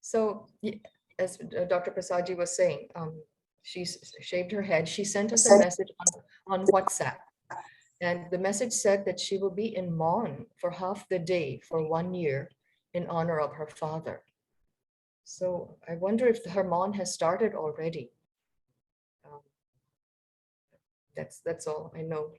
So as Dr. Prasadji was saying, she shaved her head. She sent us a message on WhatsApp. And the message said that she will be in Mon for half the day for 1 year in honor of her father. So I wonder if her Mon has started already. That's all I know.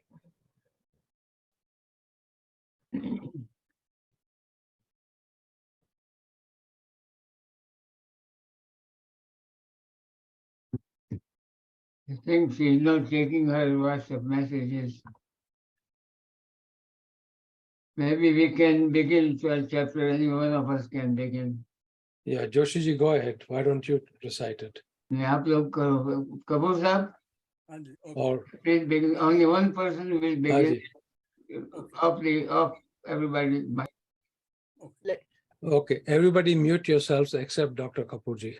I think she's not taking her WhatsApp messages. Maybe we can begin 12th chapter. Any one of us can begin. Yeah, Joshi ji, go ahead. Why don't you recite it? आप लोग कपूर साहब, Or please begin. Only one person will begin. Haji. Off everybody. Okay, everybody mute yourselves except Dr. Kapoorji.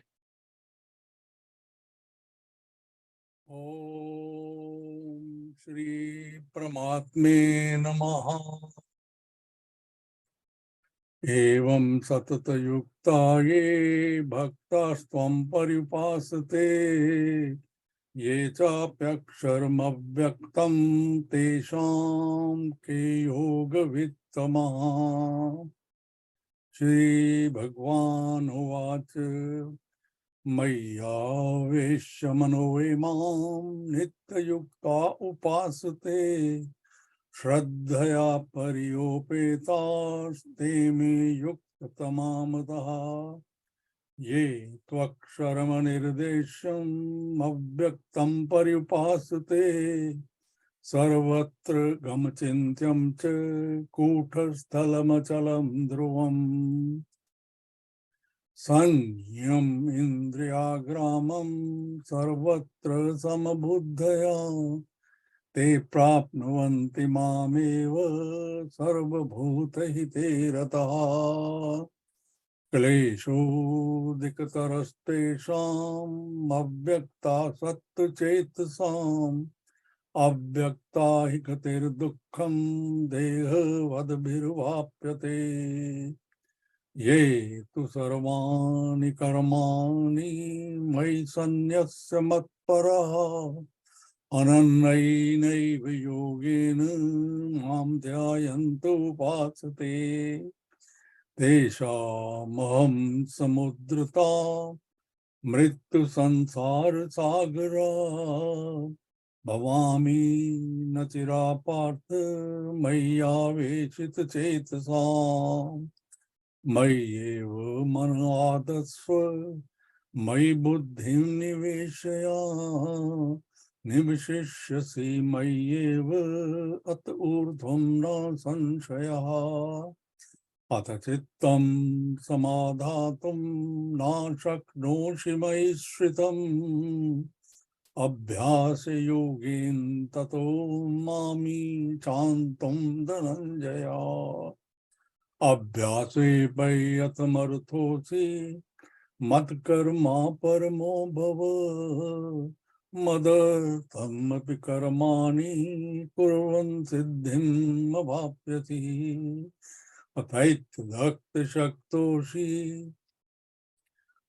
Om Shri Paramatme Namaha. एवं सतत युक्ताये भक्तास्त्वं पर्युपासते ये चाप्यक्षरमव्यक्तं तेषां के योगवित्तमः श्री भगवान् उवाच मय्यावेश्य मनो ये मां नित्ययुक्ता उपासते श्रद्धया पर्योपेतास्ते मे युक्ततमा मतः ये त्वक्षरमनिर्देशम् अव्यक्तं पर्युपासते सर्वत्र गमचिन्त्यं च कूटस्थलमचलं ध्रुवम् संयम् इन्द्रियाग्रामं सर्वत्र समबुद्धया ते प्राप्नुवन्ति मामेव सर्वभूतहिते रतः क्लेशोऽधिकतरस्तेषाम् अव्यक्तासक्तचेतसाम् अव्यक्ता हि गतिर्दुःखं देहवद्भिर्वाप्यते ये तु सर्वाणि कर्माणि मयि सन्न्यस्य मत्परः अनन्यैनैव योगेन मां ध्यायन्तो उपासते तेषामहं समुद्रता मृत्युसंसारसागरात् भवामि न चिरापार्थ मय्यावेशितचेतसाम् मय्येव मन आदस्व मयि बुद्धिं निवेशय निवशिष्यसि मय्येव अत ऊर्ध्वं न संशयः अथ चित्तं समाधातुं न शक्नोषि मयि श्रितम् अभ्यासयोगेन ततो मामि चान्तं धनञ्जय अभ्यासेऽप्ययतमर्थोऽसि मत्कर्मा परमो भव मदर्थमपि कर्माणि कुर्वन् सिद्धिम् अवाप्स्यसि अथैतदक्तशक्तोषि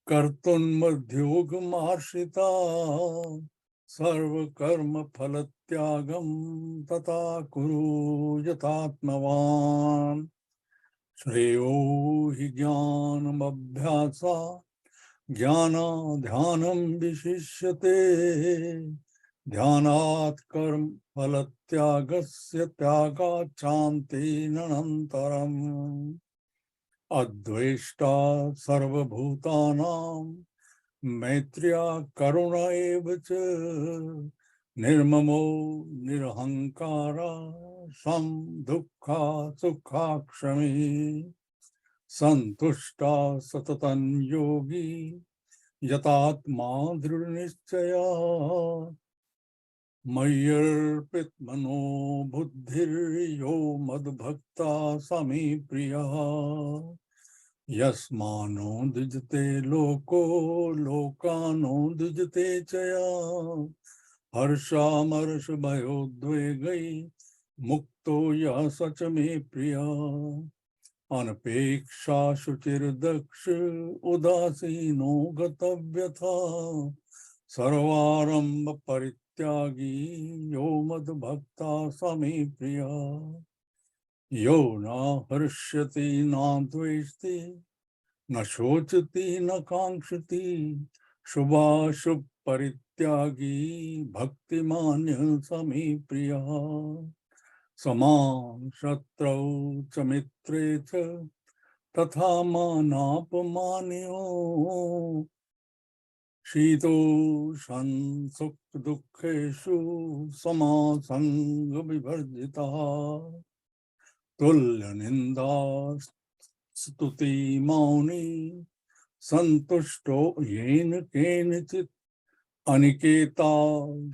कर्तुन्मध्योगमाश्रिता सर्वकर्मफलत्यागं तथा कुरु यथात्मवान् श्रेयो हि ज्ञानमभ्यासा ज्ञानाध्यानं विशिष्यते ध्यानात् कर्म फलत्यागस्य त्यागात् शान्तिरनन्तरम् अद्वेष्टा सर्वभूतानां मैत्र्या करुण एव च निर्ममो निरहंकारा सम दुःखा सुखा क्षमी संतुष्टा सततं योगी यतात्मा दृढ़निश्चया मय्यर्पितमनो बुद्धिर्यो मद्भक्ता समे प्रियः यस्मानो द्विजते लोको लोकानो द्विजते च यः हर्षामर्षभयोद्वेगै मुक्तो यः स च मे प्रियः अनपेक्षा शुचिर्दक्ष उदासीनो गतव्यथा सर्वारंभ परित्यागी यो मद्भक्ता समे प्रिया यो न हर्ष्यति न द्वेष्टि न शोचति न कांक्षति शुभाशुभ परित्यागी भक्तिमान्य समे प्रिया समान शत्रौ च मित्रे च तथा मानापमानयो शीतोषं सुख दुःखेषु समासंग विवर्जितः तुल्य निंदा स्तुति मौनी संतुष्टो येन केनचित् अनिकेता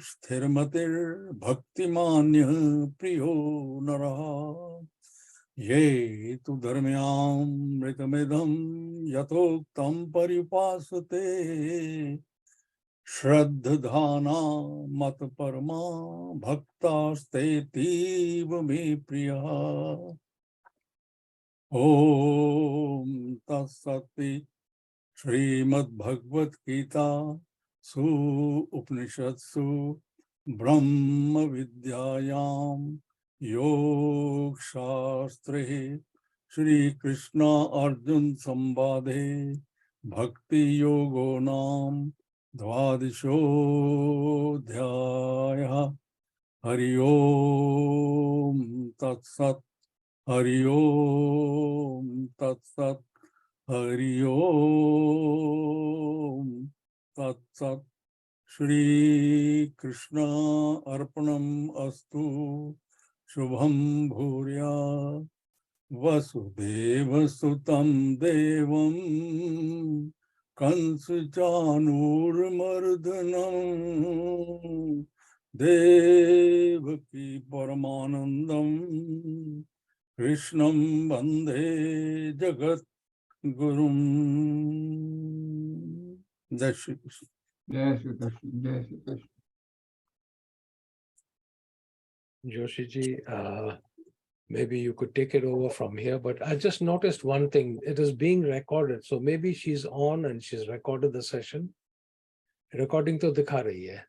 स्थिरमतिर्भक्तिमान्य प्रियो नरः ये तु धर्म्यामृतमिदं यथोक्तं पर्युपासते श्रद्धधाना मतपरमा भक्तास्तेतीव मे प्रियः ॐ तत्सत् श्रीमद्भगवत गीता सु उपनिषत्सु ब्रह्म विद्यायां योग शास्त्रे श्री कृष्ण अर्जुन संवादे भक्ति योगो नाम द्वादशोऽध्यायः हरि ओम तत्सत् हरि ओम तत्सत् हरि ओम तत्सत् श्री कृष्ण अर्पणम् अस्तु शुभं भूर्या वसुदेव सुतं देवं कंस चाणूरमर्दनं देवकी परमानंदं कृष्णं वंदे जगत गुरुं जय Shri Krishna Jai Shri Krishna, Jai Shri Krishna. Joshiji, maybe you could take it over from here, but I just noticed one thing. It is being recorded, so maybe she's on and she's recorded the session. Recording to dikha rahi hai.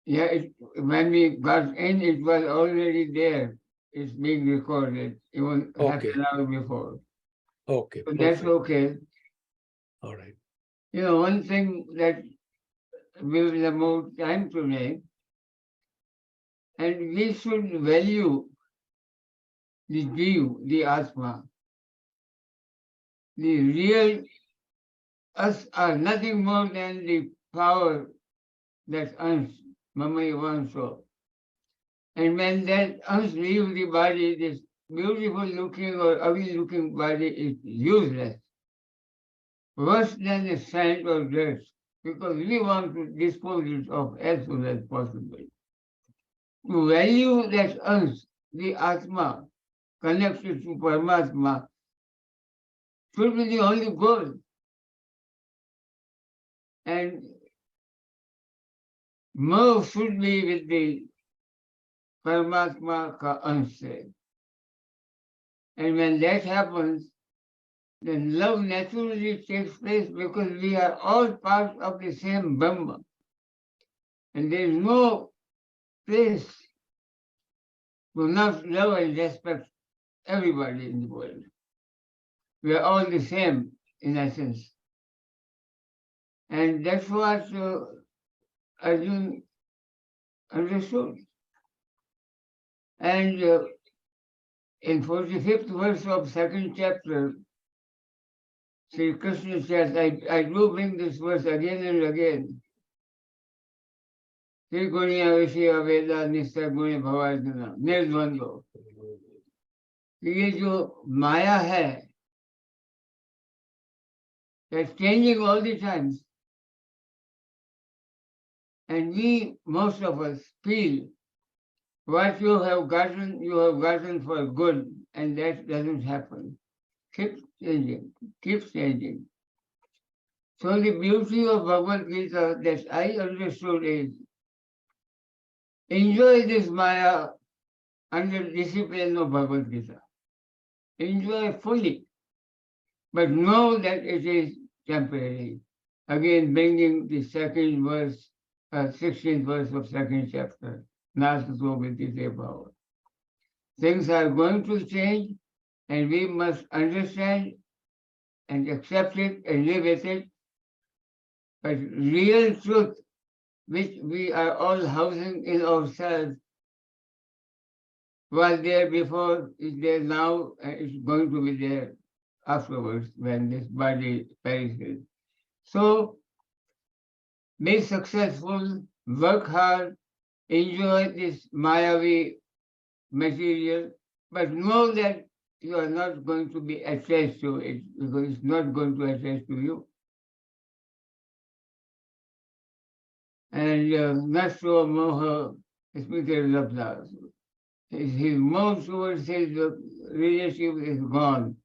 Yeah, when we got in, it was already there. It's being recorded, even half Okay. an hour before. Okay, So that's perfect. okay. All right. You know, one thing that we will have more time today, and we should value the Jeev, the Atma. The real us are nothing more than the power that earns Mamai Vanso. And when that earns leaves the body, this beautiful looking or ugly looking body is useless. Worse than a sand or dirt, because we want to dispose it of as soon as possible. To value that earns the Atma connected to Paramatma should be the only goal. And more should be with the Paramatma ka answer. And when that happens, then love naturally takes place because we are all part of the same Brahma. And there is no place to not love and respect everybody in the world. We are all the same in essence. And that's what Arjun understood. And in 45th verse of 2nd chapter, Sri Krishna says, I do bring this verse again and again. Sri Gunya Vishya Veda Nista Guni Bhavardhana, Nirdvando. ये जो माया है, that's changing all the time. And we, most of us, feel what you have gotten for good, and that doesn't happen. Keep changing. So the beauty of Bhagavad Gita that I understood is, enjoy this Maya under discipline of Bhagavad Gita. Enjoy fully. but know that it is temporary. Again, bringing the second verse, 16th verse of second chapter. Nasato Vidite Bhava. Things are going to change, and we must understand and accept it and live with it. But real truth, which we are all housing in ourselves, was there before, is there now, and it's going to be there afterwards when this body perishes. So be successful, work hard, enjoy this Mayavi material, but know that you are not going to be attached to it because it's not going to attach to you. And Nastro Moha speaker Labdas. His move towards his relationship is gone.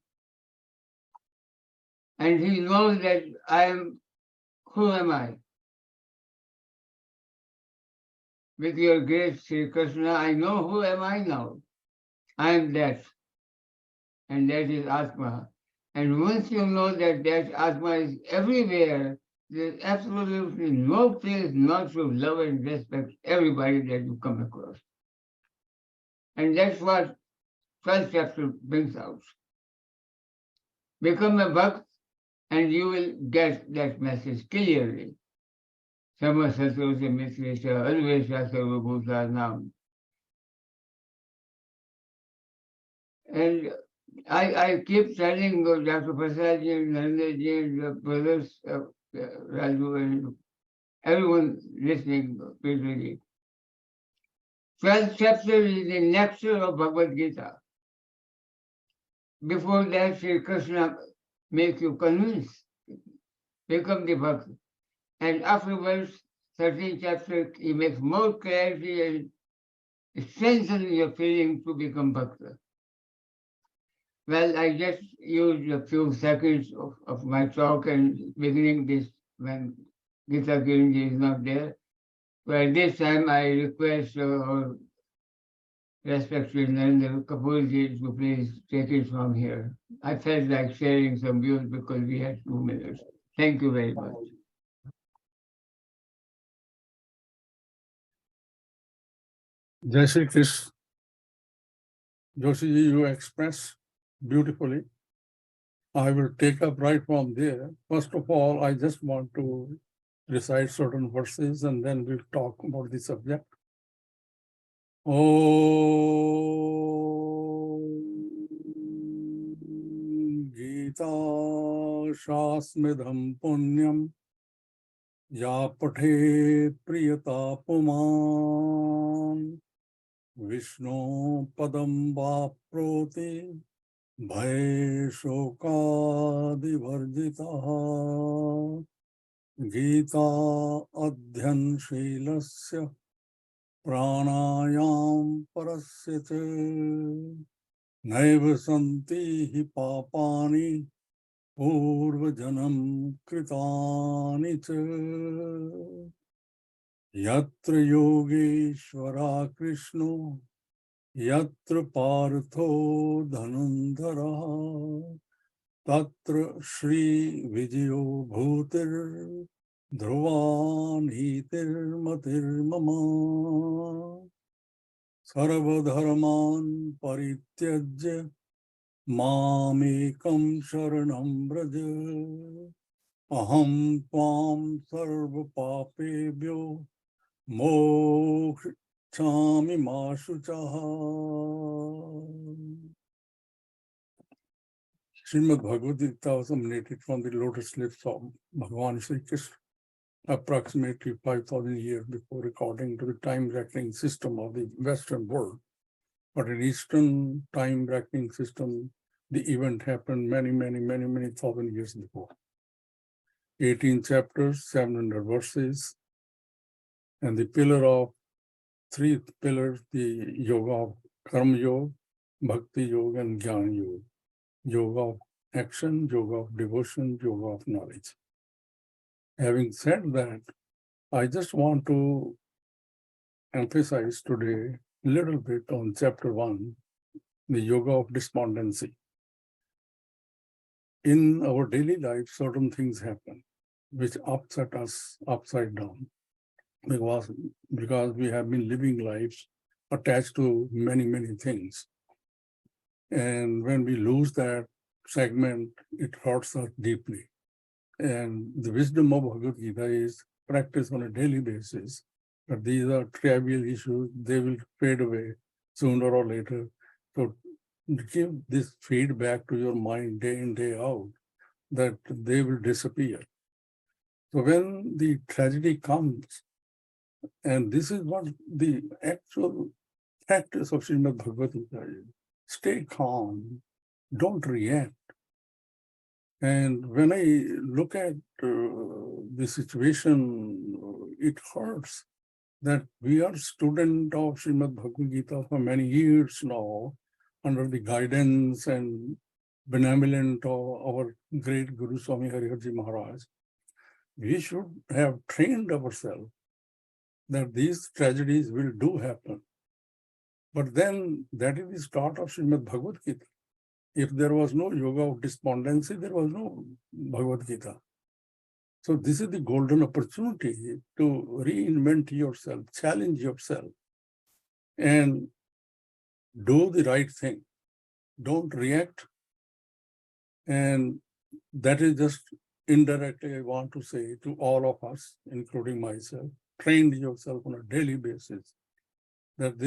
And he knows that who am I? With your grace, Sri Krishna, I know who am I now. I am that. And that is Atma. And once you know that that Atma is everywhere, there's absolutely no place not to love and respect everybody that you come across. And that's what 12th chapter brings out. Become a Bhakt and you will get that message clearly. Sama Satrosya Mitresha Alvesha Sarvabhuta Nam. And I keep telling Dr. Prasad and Nandaji and the brothers, Raju and everyone listening visually. 12th chapter is the nectar of Bhagavad Gita. Before that, Sri Krishna make you convinced, become the Bhakt. And afterwards, 13th chapter, he makes more clarity and strengthens your feeling to become Bhakta. Well, I just used a few seconds of my talk and beginning this when Geeta Kiran is not there. But at this time, I request our respected Narendra Kapoorji to please take it from here. I felt like sharing some views because we had 2 minutes. Thank you very much. Jai Shri Krishna. Joshiji, you express beautifully. I will take up right from there. First of all, I just want to recite certain verses and then we'll talk about the subject. Om Geeta Shasmidham Punyam Ya Pathe Priyata Puman Vishnu Padam Vaproti Bhai Shokadi Varjitaha Geeta Adhyan Shilasya Pranayam Parasya Naiva Santi Hi Papani Purvajanam Kritani Yatra Yogeshwara Krishna Yatra Partho Dhanandara Tatra Shri Vijayo Bhutir Dhruvanhitir Matir Mama Sarvadharman Parityajya Mamekam Sharanam Braja Aham Tvam Sarva Papebhyo Mokshami Mashuchaha. Srimad Bhagavad Gita was emanated from the lotus lips of Bhagavan Sri Krishna, approximately 5,000 years before, according to the time reckoning system of the Western world. But in Eastern time reckoning system, the event happened many thousand years before. 18 chapters, 700 verses, and the three pillars, the yoga of Karma Yoga, Bhakti Yoga, and Jnana Yoga. Yoga of action, yoga of devotion, yoga of knowledge. Having said that, I just want to emphasize today a little bit on chapter 1, the yoga of despondency. in our daily life, certain things happen which upset us upside down because we have been living lives attached to many, many things. And when we lose that segment, it hurts us deeply. And the wisdom of Bhagavad Gita is practice on a daily basis. But these are trivial issues, they will fade away sooner or later. So give this feedback to your mind day in, day out, that they will disappear. So when the tragedy comes, and this is what the actual practice of Srimad Bhagavad Gita is, stay calm, don't react. And when I look at the situation, it hurts that we are student of Srimad Bhagavad Gita for many years now, under the guidance and benevolence of our great Guru Swami Hariharji Maharaj. We should have trained ourselves that these tragedies will do happen. But then that is the start of Srimad Bhagavad Gita. If there was no yoga of despondency, there was no Bhagavad Gita. So this is the golden opportunity to reinvent yourself, challenge yourself, and do the right thing. Don't react. And that is just indirectly, I want to say to all of us, including myself, train yourself on a daily basis that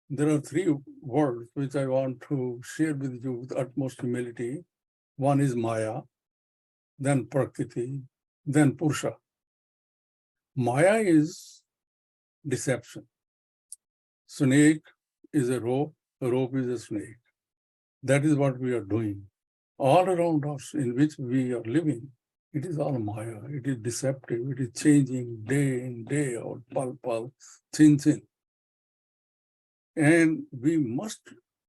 there are three words which I want to share with you with utmost humility. One is Maya, then Prakriti, then Purusha. Maya is deception. Snake is a rope is a snake. That is what we are doing. All around us in which we are living, it is all Maya. It is deceptive. It is changing day in, day out, pal, chin. And we must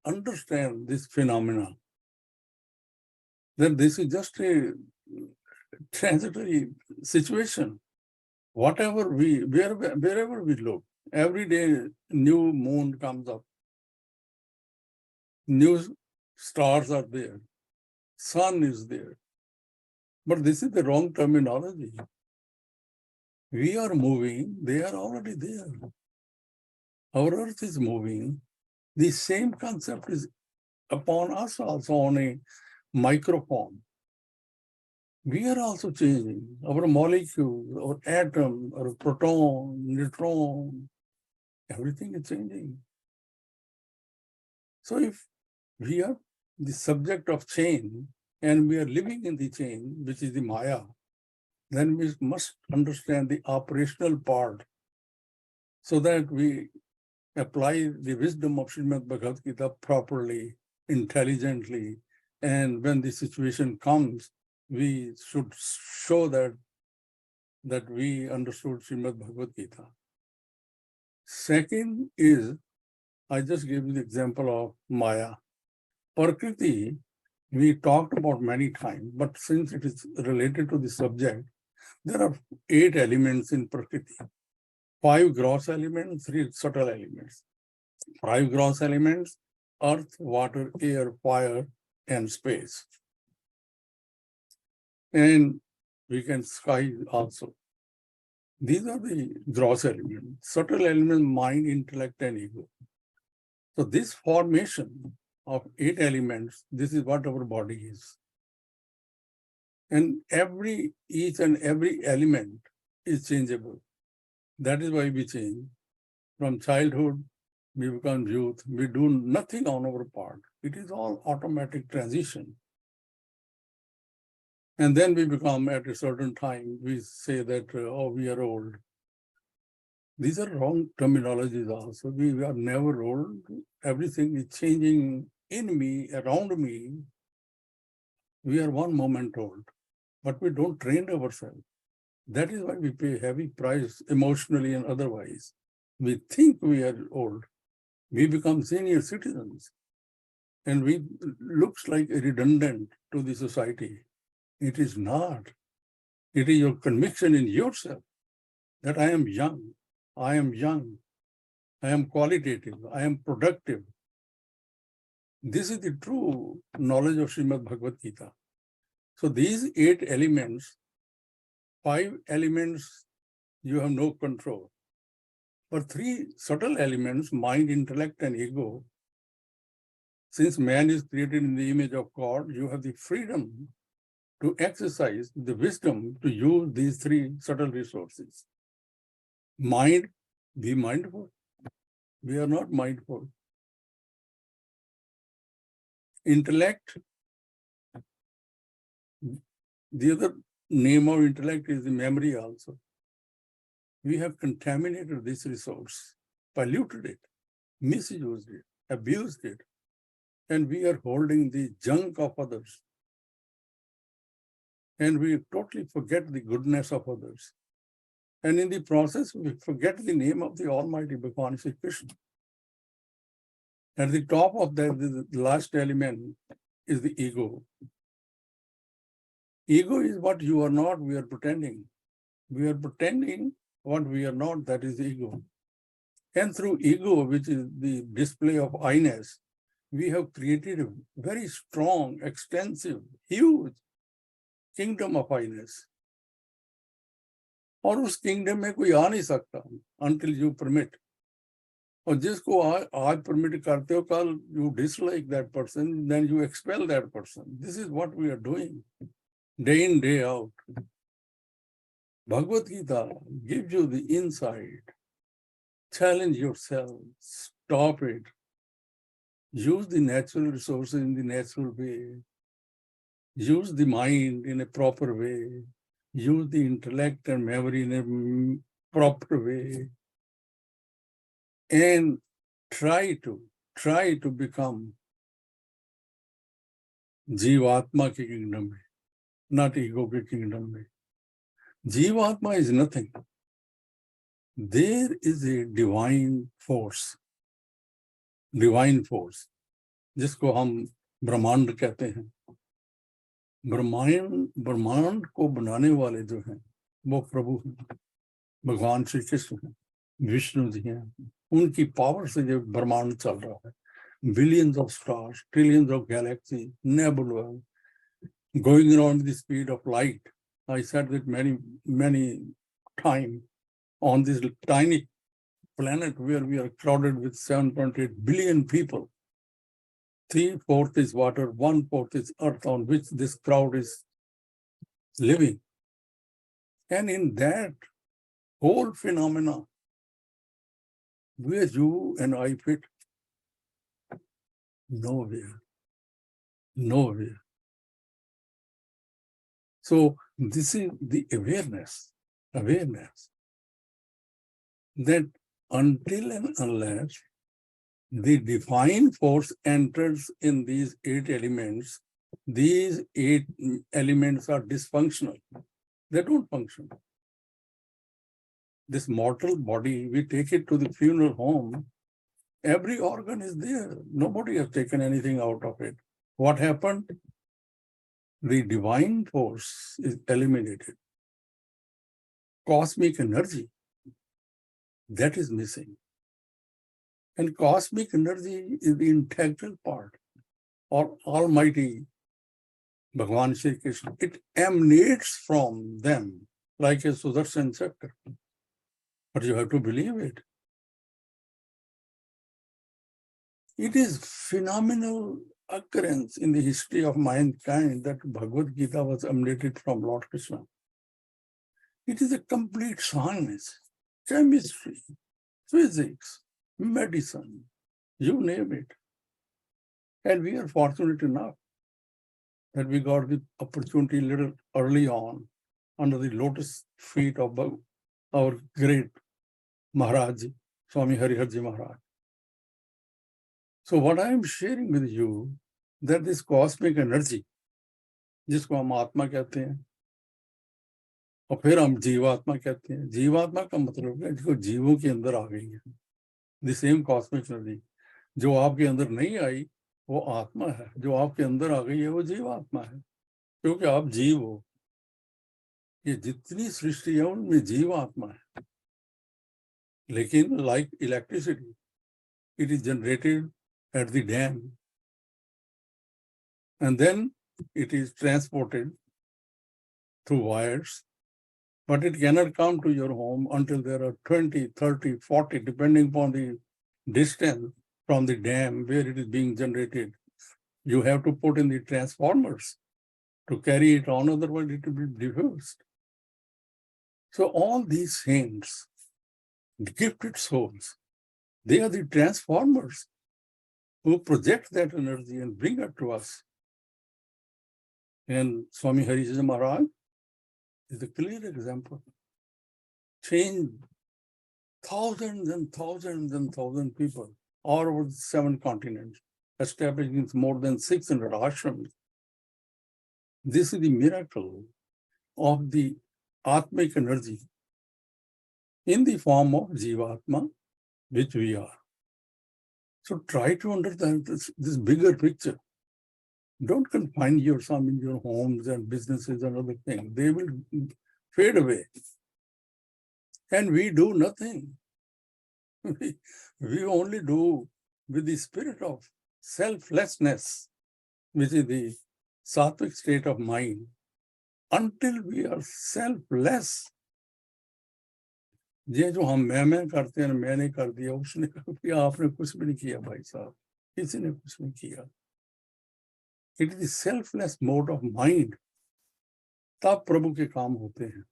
understand this phenomena, that this is just a transitory situation. Wherever we look, every day new moon comes up, new stars are there, sun is there. But this is the wrong terminology. We are moving, they are already there. Our earth is moving. The same concept is upon us also on a microform. We are also changing. Our molecule, our atom, our proton, neutron, everything is changing. So if we are the subject of change and we are living in the change, which is the Maya, then we must understand the operational part so that we apply the wisdom of Srimad Bhagavad Gita properly, intelligently, and when the situation comes, we should show that we understood Srimad Bhagavad Gita. Second is, I just gave you the example of Maya. Prakriti, we talked about many times, but since it is related to the subject, there are 8 elements in Prakriti. 5 gross elements, 3 subtle elements. 5 gross elements: earth, water, air, fire, and space. And we can sky also. These are the gross elements. Subtle elements: mind, intellect, and ego. So this formation of 8 elements, this is what our body is. And each and every element is changeable. That is why we change. From childhood, we become youth. We do nothing on our part. It is all automatic transition. And then we become, at a certain time, we say that, oh, we are old. These are wrong terminologies also. We are never old. Everything is changing in me, around me. We are one moment old, but we don't train ourselves. That is why we pay heavy price emotionally and otherwise. We think we are old. We become senior citizens. And we looks like redundant to the society. It is not. It is your conviction in yourself that I am young. I am young. I am qualitative. I am productive. This is the true knowledge of Srimad Bhagavad Gita. So these 8 elements, 5 elements, you have no control. But 3 subtle elements, mind, intellect, and ego, since man is created in the image of God, you have the freedom to exercise the wisdom to use these 3 subtle resources. Mind, be mindful. We are not mindful. Intellect, the other name of intellect is the memory also. We have contaminated this resource, polluted it, misused it, abused it, and we are holding the junk of others. And we totally forget the goodness of others. And in the process, we forget the name of the Almighty Bhagwan Sri Krishna. At the top of that, the last element is the ego. Ego is what you are not, we are pretending. We are pretending what we are not, that is ego. And through ego, which is the display of I-ness, we have created a very strong, extensive, huge kingdom of I-ness. और उस kingdom में कोई आ नहीं सकता until you permit. और जिसको आज permit करते हो, कल you dislike that person, then you expel that person. This is what we are doing, day in, day out. Bhagavad Gita gives you the insight. Challenge yourself, stop it. Use the natural resources in the natural way. Use the mind in a proper way. Use the intellect and memory in a proper way. And try to become Jivatma ke kingdom mein, not ego ke kingdom mein. Jivatma is nothing. There is a divine force, जिसको हम ब्रह्मांड कहते हैं. ब्रह्मांड को बनाने वाले जो हैं, वो प्रभु हैं, भगवान श्री कृष्ण हैं, विष्णु जी हैं. उनकी पावर से जो ब्रह्मांड चल रहा है, billions of stars, trillions of galaxies, nebula, going around the speed of light. I said that many times. On this tiny planet where we are crowded with 7.8 billion people, 3/4 is water, 1/4 is earth on which this crowd is living. And in that whole phenomena, where you and I fit, nowhere. So this is the awareness. That until and unless the divine force enters in these 8 elements, these 8 elements are dysfunctional. They don't function. This mortal body, we take it to the funeral home, every organ is there. Nobody has taken anything out of it. What happened? The divine force is eliminated. Cosmic energy, that is missing. And cosmic energy is the integral part or Almighty Bhagwan Sri Krishna. It emanates from them like a Sudarshan chakra. But you have to believe it. It is phenomenal occurrence in the history of mankind that Bhagavad Gita was emanated from Lord Krishna. It is a complete science. Chemistry, physics, medicine, you name it. And we are fortunate enough that we got the opportunity a little early on under the lotus feet of our great Maharaj, Swami Hariharji Maharaj. So what I am sharing with you, that this cosmic energy, जिसको हम आत्मा कहते हैं, और फिर हम जीवात्मा कहते हैं. जीवात्मा का मतलब है जो जीवों के अंदर आ गई है. द सेम कॉस्मिक एनर्जी जो आपके अंदर नहीं आई वो आत्मा है, जो आपके अंदर आ गई है वो जीवात्मा है, क्योंकि आप जीव हो. ये जितनी सृष्टि है उनमें जीवात्मा है. लेकिन like electricity, it is generated at the dam, and then it is transported through wires, but it cannot come to your home until there are 20, 30, 40, depending upon the distance from the dam where it is being generated. You have to put in the transformers to carry it on, otherwise it will be diffused. So all these saints, gifted souls, they are the transformers who project that energy and bring it to us. And Swami Harishaja Maharaj is a clear example. Change thousands and thousands and thousands of people all over the 7 continents, establishing more than 600 ashrams. This is the miracle of the Atmic energy in the form of Jivatma, which we are. So try to understand this bigger picture. Don't confine yourself in your homes and businesses and other things. They will fade away. And we do nothing. We only do with the spirit of selflessness, which is the sattvic state of mind. Until we are selfless, ये जो हम मैं करते हैं मैंने कर दिया उसने कर दिया आपने कुछ भी नहीं किया भाई साहब किसी ने कुछ नहीं किया. It is the selfless mode of mind. तब प्रभु के काम होते हैं.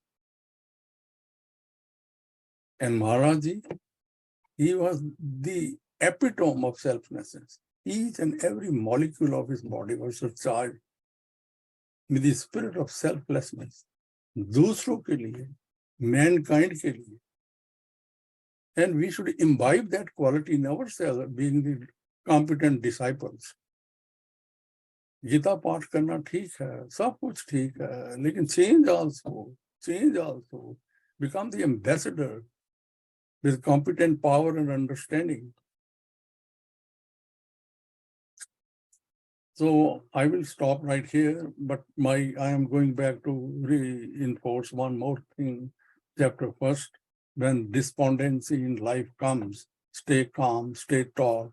And Maharaj ji, he was the epitome of selflessness. Each and every molecule of his body was charged with the spirit of selflessness. दूसरों के लिए, mankind के लिए. And we should imbibe that quality in ourselves, being the competent disciples. Gita पाठ करना ठीक है, सब कुछ ठीक है, लेकिन change also, become the ambassador with competent power and understanding. So I will stop right here, but I am going back to reinforce one more thing. Chapter first, when despondency in life comes, stay calm, stay tall,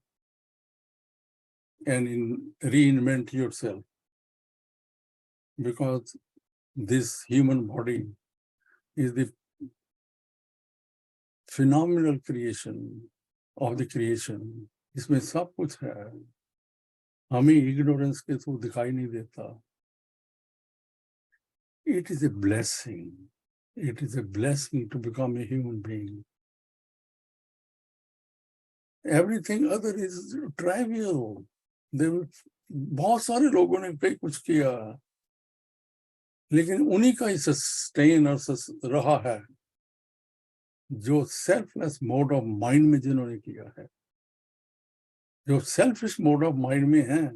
and reinvent yourself. Because this human body is the phenomenal creation of the creation. इसमें सब कुछ है. हमें ignorance के through दिखाई नहीं देता. It is a blessing. It is a blessing to become a human being. Everything other is trivial. बहुत सारे लोगों ने कई कुछ किया, लेकिन उन्हीं का ही सस्टेन और रहा है जो सेल्फलेस मोड ऑफ माइंड में जिन्होंने किया है. जो सेल्फिश मोड ऑफ माइंड में हैं,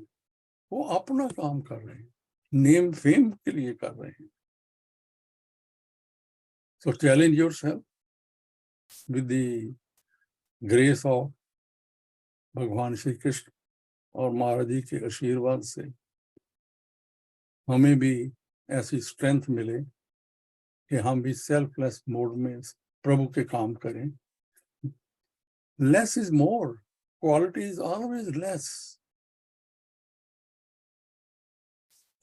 वो अपना काम कर रहे हैं, नेम फेम के लिए कर रहे हैं. So challenge yourself with the grace of भगवान श्री कृष्ण और महाराज जी के आशीर्वाद से हमें भी ऐसी स्ट्रेंथ मिले कि हम भी सेल्फलेस मोड में प्रभु के काम करें. Less is more. Quality is always less.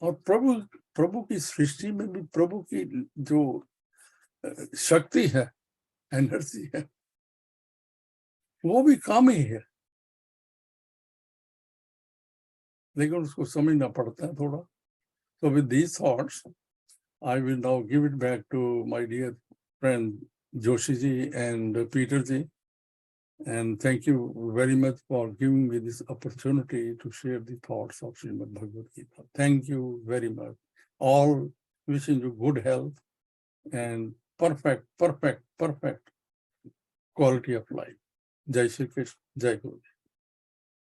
और प्रभु की सृष्टि में भी प्रभु की जो शक्ति है, एनर्जी है, वो भी कम ही है, लेकिन उसको समझना पड़ता है थोड़ा. So with these thoughts, I will now give it back to my dear friend Joshi ji and Peter ji. And thank you very much for giving me this opportunity to share the thoughts of Srimad Bhagavad Gita. Thank you very much. All wishing you good health and perfect quality of life. Jai Shri Krishna, Jai Guru.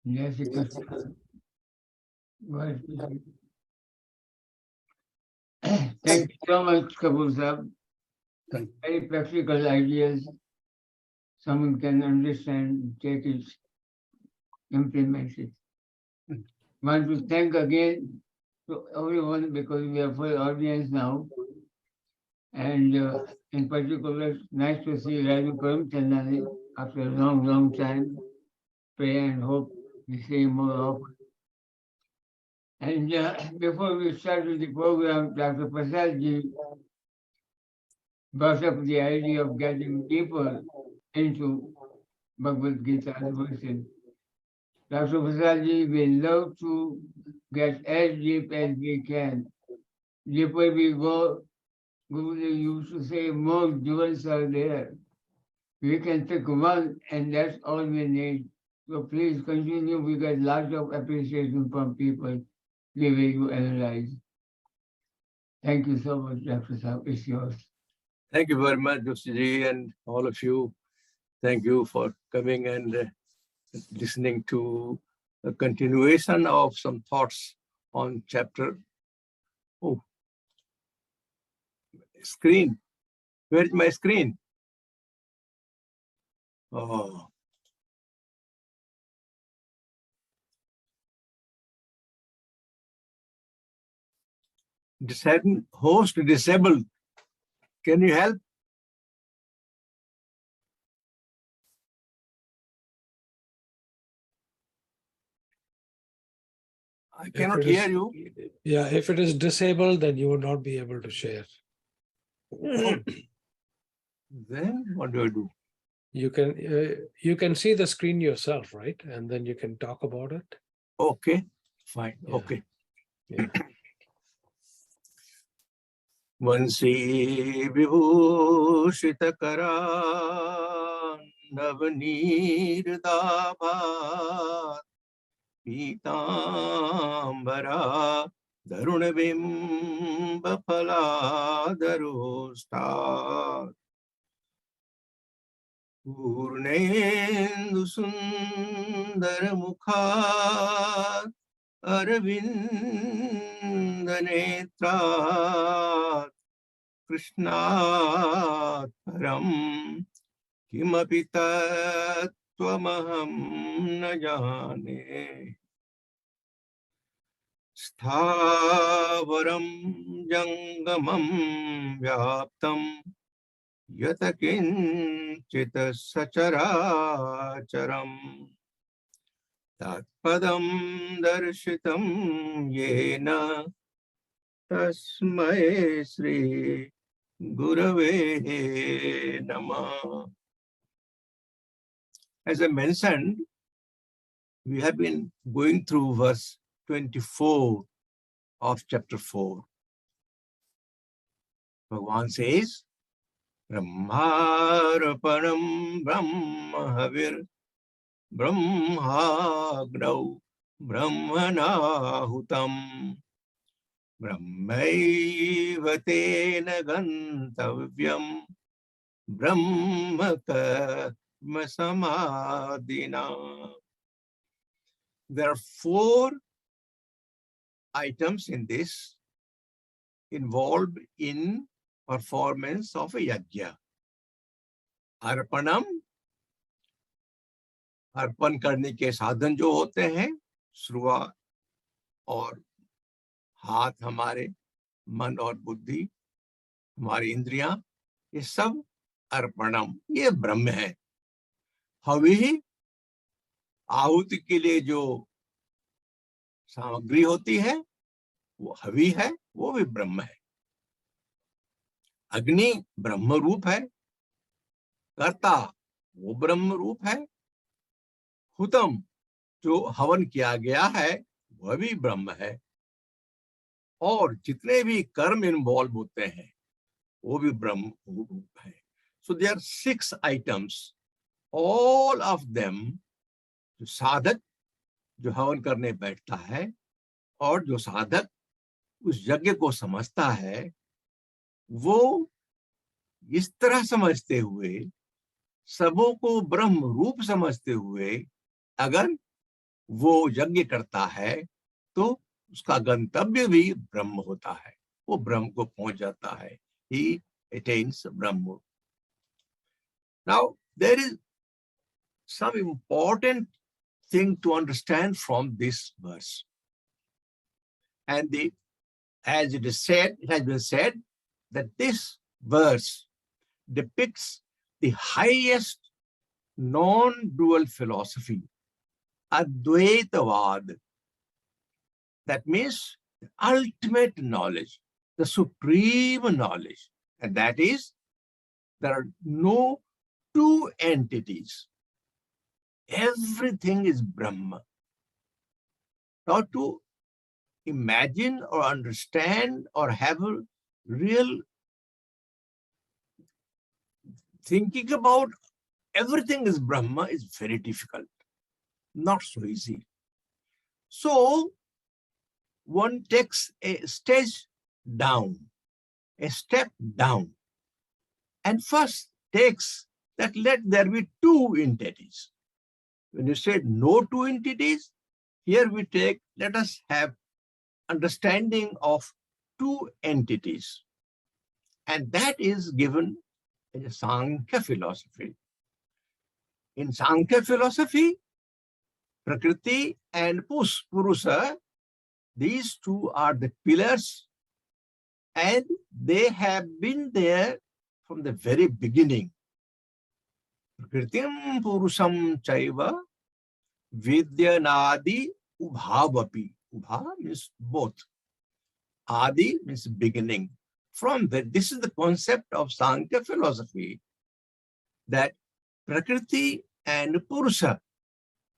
Yes, thank you so much, Kabul Sahib. Thank you. Very practical ideas. Someone can understand, take it, implement it. Want to thank again to everyone because we have full audience now. And in particular, nice to see Raju Karamchandani after a long time. Pray and hope we see him more often. And before we start with the program, Dr. Prasad ji brought up the idea of getting deeper into Bhagavad Gita verses. Dr. Prasadji, we love to get as deep as we can. Deeper we go, Guru used to say more jewels are there. We can pick one and that's all we need. So please continue. We get lots of appreciation from people the way you analyze. Thank you so much, Dr. Saab. It's yours. Thank you very much, Joshiji, and all of you. Thank you for coming and listening to a continuation of some thoughts on chapter. Oh, screen. Where is my screen? Oh. Host disabled. Can you help? I cannot hear you. Yeah, if it is disabled, then you will not be able to share. Then what do I do? You can see the screen yourself, right? And then you can talk about it. Okay, fine. Yeah. Okay. Yeah. Vansi vibhushita karan navnirdabha pitambara darunabimba phaladarosta Purnendu sundara mukha Aravinda netra Krishnat param kimapi tattvamaham na jane Sthavaram jangamam vyaptam yata kinchita sacharacharam Tatpadam darshitam yena tasmai Sri Gurave Namah. As I mentioned, we have been going through verse 24 of chapter 4. Bhagavan says, Brahmarapanam Brahmahavir Brahmagnau Brahmanahutam Brahmaivate gantavyam Brahmaka Masamadina. There are 4 items in this involved in performance of a yajna. Arpanam, अर्पण करने के साधन जो होते हैं, श्रुवा और हाथ हमारे, मन और बुद्धि, हमारी इंद्रियां, ये सब अर्पणम, ये ब्रह्म है। हवि, आहुति के लिए जो सामग्री होती है, वो हवि है, वो भी ब्रह्म है। अग्नि ब्रह्म रूप है, कर्ता वो ब्रह्म रूप है, हुतम जो हवन किया गया है वह भी ब्रह्म है, और जितने भी कर्म इन्वॉल्व होते हैं वो भी ब्रह्म रूप है। So there are 6 items, all of them, जो साधक जो हवन करने बैठता है और जो साधक उस यज्ञ को समझता है, वो इस तरह समझते हुए, सबों को ब्रह्म रूप समझते हुए अगर वो यज्ञ करता है तो उसका गंतव्य भी ब्रह्म होता है, वो ब्रह्म को पहुंच जाता है। He attains Brahma. Now there is some important thing to understand from this verse, and as it is said, it has been said that this verse depicts the highest non-dual philosophy, Advaitavad. That means the ultimate knowledge, the supreme knowledge, and that is There are no two entities. Everything is Brahma. Now to imagine or understand or have a real thinking about everything is Brahma is very difficult, not so easy. So one takes a stage down, a step down, and first takes that let there be two entities. When you say no two entities, here we take, let us have understanding of two entities. And that is given in the Sankhya philosophy. In Sankhya philosophy, Prakriti and Purusa, these two are the pillars, and they have been there from the very beginning. Prakritim Purusam Chaiva Vidyanadi Ubhavapi. Ubha means both. Adi means beginning. From that, this is the concept of Sankhya philosophy, that Prakriti and Purusa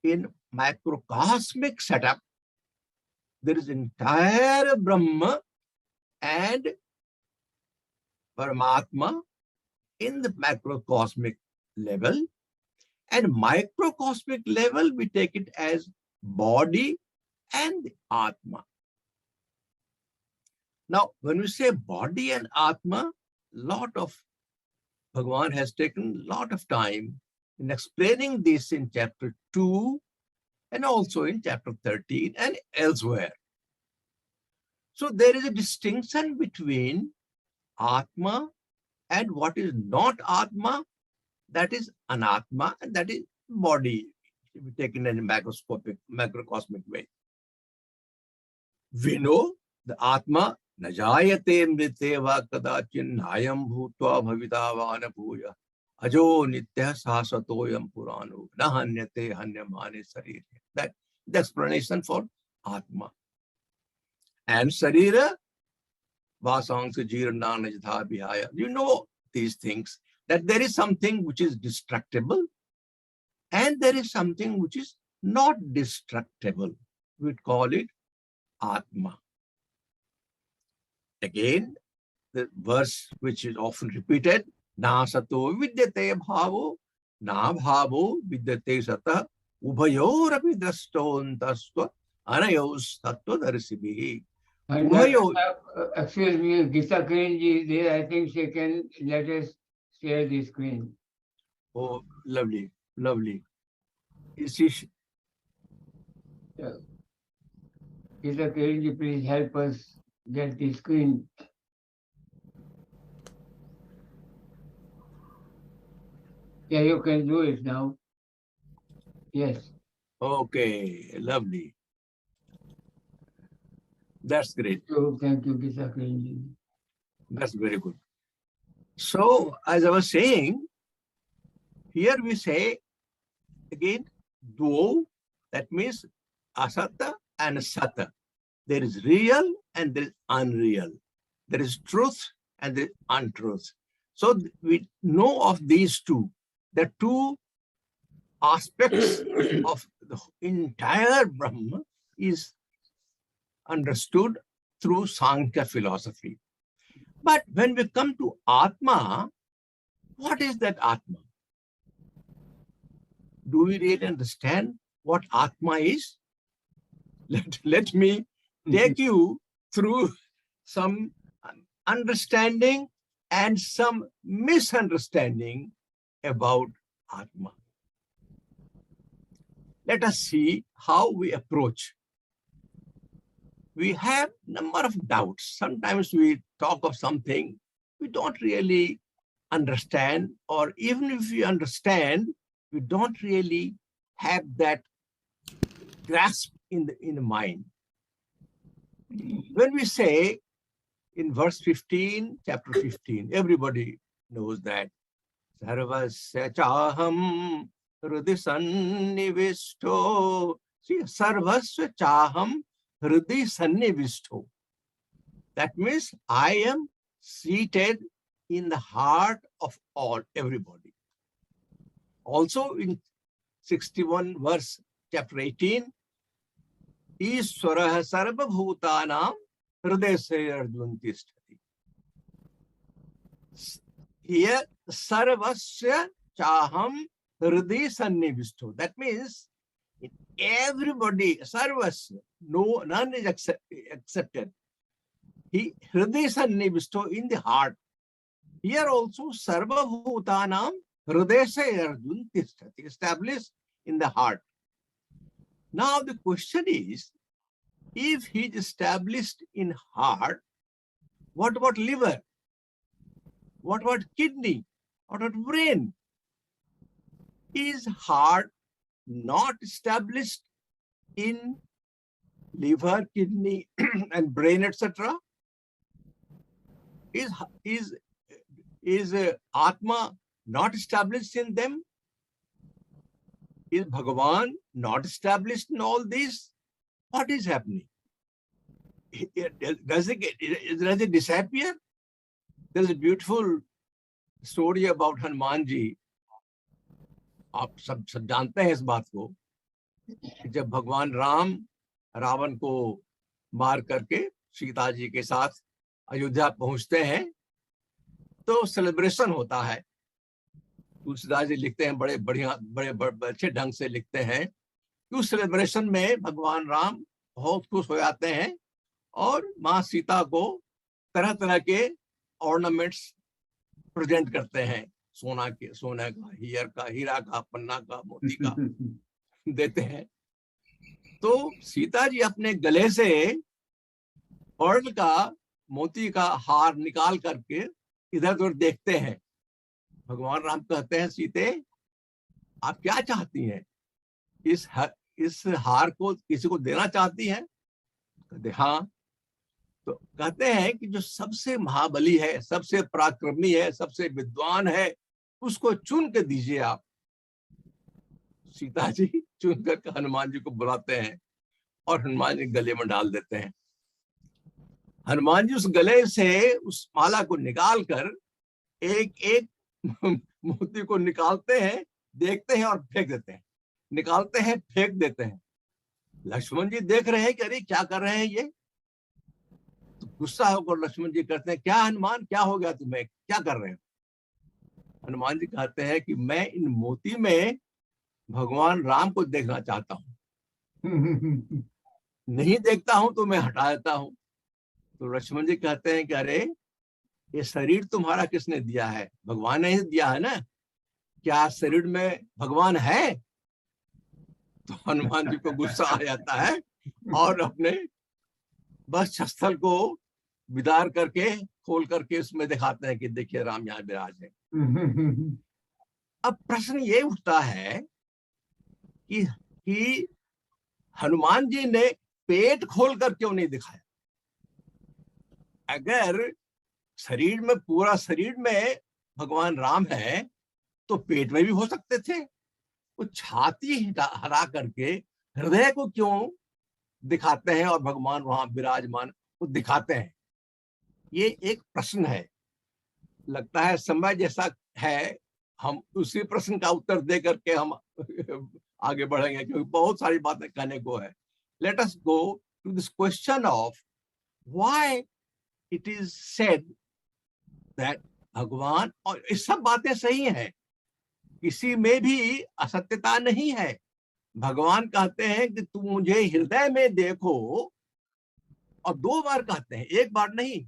in macrocosmic setup, there is entire Brahma and Paramatma in the macrocosmic level, and microcosmic level we take it as body and the Atma. Now, when we say body and Atma, Bhagwan has taken a lot of time in explaining this in chapter 2 and also in chapter 13 and elsewhere. So there is a distinction between Atma and what is not Atma, that is Anatma, and that is body, if we take it in a macrocosmic way. We know the Atma, najayate mriteva kadachin nayam bhutva bhavitavana bhuya ajo nitya sasatoyam purano nahanyate hanyamane sarire. That the explanation for Atma. And Sarira, Vasangsa Jirana Jatha Bihaya. You know these things, that there is something which is destructible and there is something which is not destructible. We'd call it Atma. Again, the verse which is often repeated, Na sato vidyate bhavo, na bhavo vidyate sata, ubhayor api drastontasva, anayos tattva darsibihi. Excuse me, Geeta Kiran ji is there. I think she can let us share the screen. Oh, lovely, lovely. Is she? Geeta Kiran ji, please help us get the screen. Yeah, you can do it now. Yes. Okay, lovely. That's great. So, thank you, Geeta Kiran ji. That's very good. So, as I was saying, here we say again, duo, that means asata and sata. There is real and there is unreal. There is truth and there is untruth. So we know of these two, the two aspects of the entire Brahma is understood through Sankhya philosophy. But when we come to Atma, what is that Atma? Do we really understand what Atma is? Let me take you through some understanding and some misunderstanding about Atma. Let us see how we approach. We have a number of doubts. Sometimes we talk of something we don't really understand, or even if we understand, we don't really have that grasp in the mind. When we say in verse 15, chapter 15, everybody knows that Sarvasya chaham hridi sannivisto. See, Sarvasya chaham hridi sannivisto. That means I am seated in the heart of everybody. Also in 61 verse chapter 18, Ishwarah sarva bhutanam hridaya arjun tisthati. Here sarvasya chaham hridaya sannivishto. That means in everybody, sarvasya, none is accepted. He hridaya sannivishto, in the heart. Here also sarva bhutanam hridaya arjun tisthati, established in the heart. Now the question is, if he is established in heart, what about liver? What about kidney? What about brain? Is heart not established in liver, kidney, and brain, etc.? Is Atma not established in them? Is Bhagavan not established in all these? What is happening? Does it disappear? There's a beautiful story about Hanuman ji. आप सब जानते हैं इस बात को कि जब भगवान राम रावण को मार करके सीता जी के साथ अयोध्या पहुंचते हैं तो सेलिब्रेशन होता है। तुलसीदास जी लिखते हैं, बड़े बढ़िया बड़े अच्छे ढंग से लिखते हैं कि उस सेलिब्रेशन में भगवान राम बहुत खुश हो जाते हैं और माँ सीता को तरह तरह के ऑर्नामेंट्स प्रेजेंट करते हैं, सोना का, हीरा का, पन्ना का, मोती का देते हैं। तो सीता जी अपने गले से पर्ल का, मोती का हार निकाल करके इधर उधर देखते हैं। भगवान राम कहते हैं, सीते आप क्या चाहती हैं? इस हार को किसी को देना चाहती हैं? कहते हाँ। तो कहते हैं कि जो सबसे महाबली है, सबसे पराक्रमी है, सबसे विद्वान है, उसको चुन के दीजिए आप। सीता जी चुन कर हनुमान जी को बुलाते हैं और हनुमान जी गले में डाल देते हैं। हनुमान जी उस गले से उस माला को निकाल कर एक एक मोती को निकालते हैं, देखते हैं और फेंक देते हैं, निकालते हैं, फेंक देते हैं। लक्ष्मण जी देख रहे हैं कि अरे क्या कर रहे हैं ये। तो गुस्सा होकर लक्ष्मण जी कहते हैं, क्या हनुमान, क्या हो गया तुम्हें, क्या कर रहे हो? हनुमान जी कहते हैं कि मैं इन मोती में भगवान राम को देखना चाहता हूँ, नहीं देखता हूं तो मैं हटा देता हूं। तो लक्ष्मण जी कहते हैं कि अरे ये शरीर तुम्हारा किसने दिया है? भगवान ने ही दिया है ना, क्या शरीर में भगवान है? तो हनुमान जी को गुस्सा आ जाता है और अपने बस स्थल को विदार करके खोल करके उसमें दिखाते हैं कि देखिए राम यहाँ विराज है। अब प्रश्न ये उठता है कि हनुमान जी ने पेट खोल कर क्यों नहीं दिखाया? अगर शरीर में, पूरा शरीर में भगवान राम है तो पेट में भी हो सकते थे। वो छाती हरा करके हृदय को क्यों दिखाते हैं और भगवान वहां विराजमान को दिखाते हैं? ये एक प्रश्न है। लगता है समय जैसा है, हम उसी प्रश्न का उत्तर दे करके हम आगे बढ़ेंगे, क्योंकि बहुत सारी बातें कहने को है। Let us go to this question of why it is said that भगवान, और ये सब बातें सही हैं, किसी में भी असत्यता नहीं है। भगवान कहते हैं कि तुम मुझे हृदय में देखो, और 2 बार कहते हैं, एक बार नहीं,